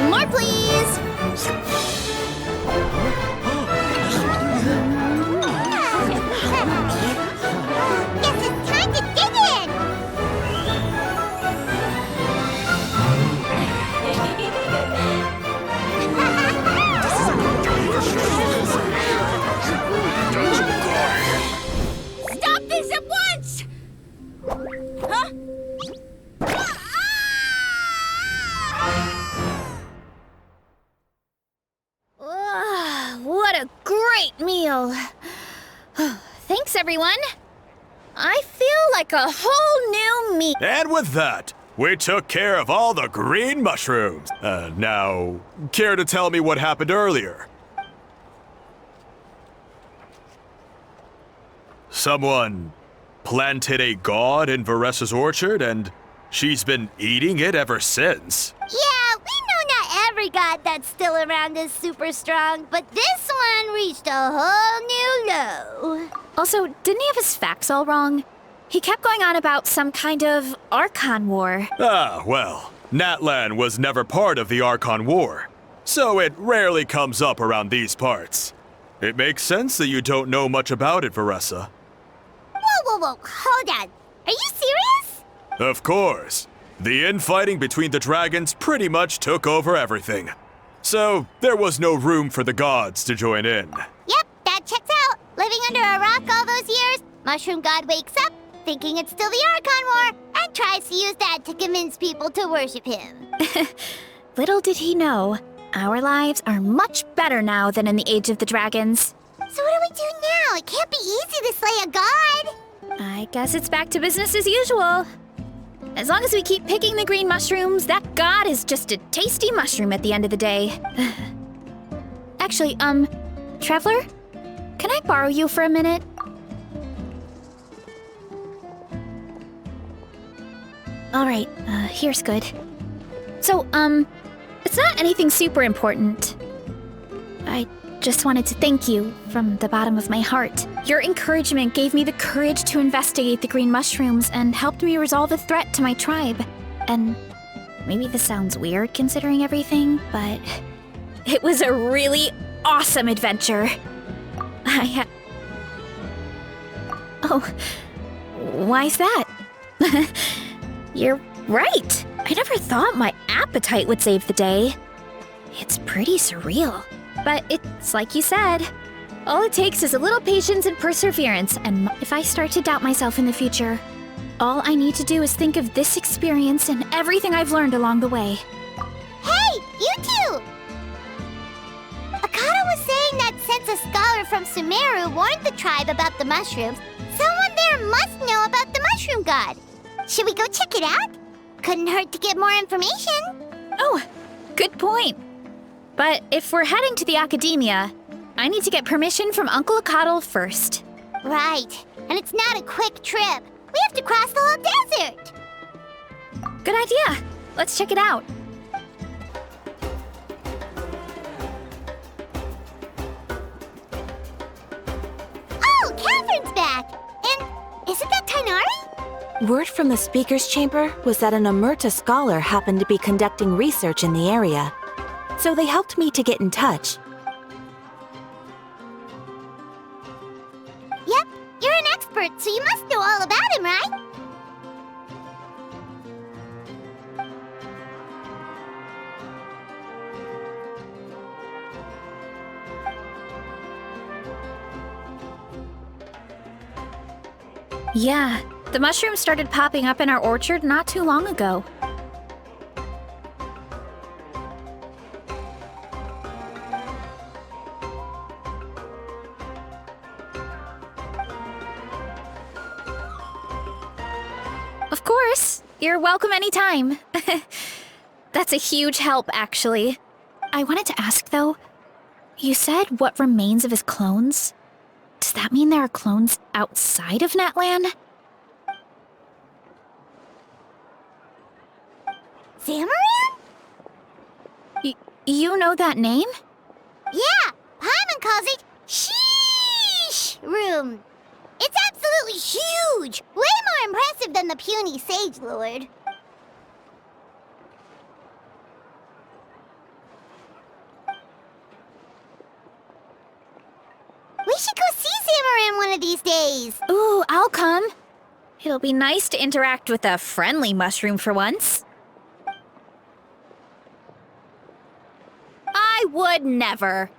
[SPEAKER 2] More, please! Guess it's time to dig in!
[SPEAKER 12] Stop this at once! Huh?
[SPEAKER 4] What a great meal! Thanks, everyone. I feel like a whole new me.
[SPEAKER 3] And with that, we took care of all the green mushrooms. Now, care to tell me what happened earlier? Someone planted a god in Varessa's orchard, and she's been eating it ever since.
[SPEAKER 2] Yeah, we know not every god that's still around is super strong, but this one reached a whole new low.
[SPEAKER 4] Also, didn't he have his facts all wrong? He kept going on about some kind of Archon War.
[SPEAKER 3] Ah, well, Natlan was never part of the Archon War, so it rarely comes up around these parts. It makes sense that you don't know much about it, Varessa.
[SPEAKER 9] Whoa, hold on. Are you serious?
[SPEAKER 3] Of course. The infighting between the dragons pretty much took over everything. So, there was no room for the gods to join in.
[SPEAKER 9] Yep, that checks out. Living under a rock all those years, Mushroom God wakes up, thinking it's still the Archon War, and tries to use that to convince people to worship him.
[SPEAKER 4] Little did he know, our lives are much better now than in the Age of the Dragons.
[SPEAKER 9] So what do we do now? It can't be easy to slay a god.
[SPEAKER 4] I guess it's back to business as usual. As long as we keep picking the green mushrooms, that god is just a tasty mushroom at the end of the day. Actually, Traveler? Can I borrow you for a minute? Alright, here's good. So, it's not anything super important. I just wanted to thank you from the bottom of my heart. Your encouragement gave me the courage to investigate the green mushrooms and helped me resolve a threat to my tribe. And maybe this sounds weird considering everything, but it was a really awesome adventure. Oh, why's that? You're right. I never thought my appetite would save the day. It's pretty surreal. But it's like you said. All it takes is a little patience and perseverance, and if I start to doubt myself in the future, all I need to do is think of this experience and everything I've learned along the way.
[SPEAKER 9] Hey, you two! Akata was saying that since a scholar from Sumeru warned the tribe about the mushrooms, someone there must know about the mushroom god. Should we go check it out? Couldn't hurt to get more information.
[SPEAKER 4] Oh, good point. But if we're heading to the academia, I need to get permission from Uncle Akatl first.
[SPEAKER 9] Right, and it's not a quick trip. We have to cross the whole desert.
[SPEAKER 4] Good idea. Let's check it out.
[SPEAKER 9] Oh, Catherine's back! And isn't that Tainari?
[SPEAKER 13] Word from the speaker's chamber was that an Omerta scholar happened to be conducting research in the area. So they helped me to get in touch.
[SPEAKER 9] Yep, you're an expert, so you must know all about him, right?
[SPEAKER 4] Yeah, the mushrooms started popping up in our orchard not too long ago. Of course, you're welcome anytime. That's a huge help, actually. I wanted to ask, though, you said what remains of his clones? Does that mean there are clones outside of Natlan?
[SPEAKER 9] Zamaran?
[SPEAKER 4] You know that name?
[SPEAKER 9] Yeah, Paimon calls it Sheesh Room. It's absolutely huge! Way more impressive than the puny Sage Lord. We should go see Zamaran one of these days.
[SPEAKER 4] Ooh, I'll come. It'll be nice to interact with a friendly mushroom for once. I would never.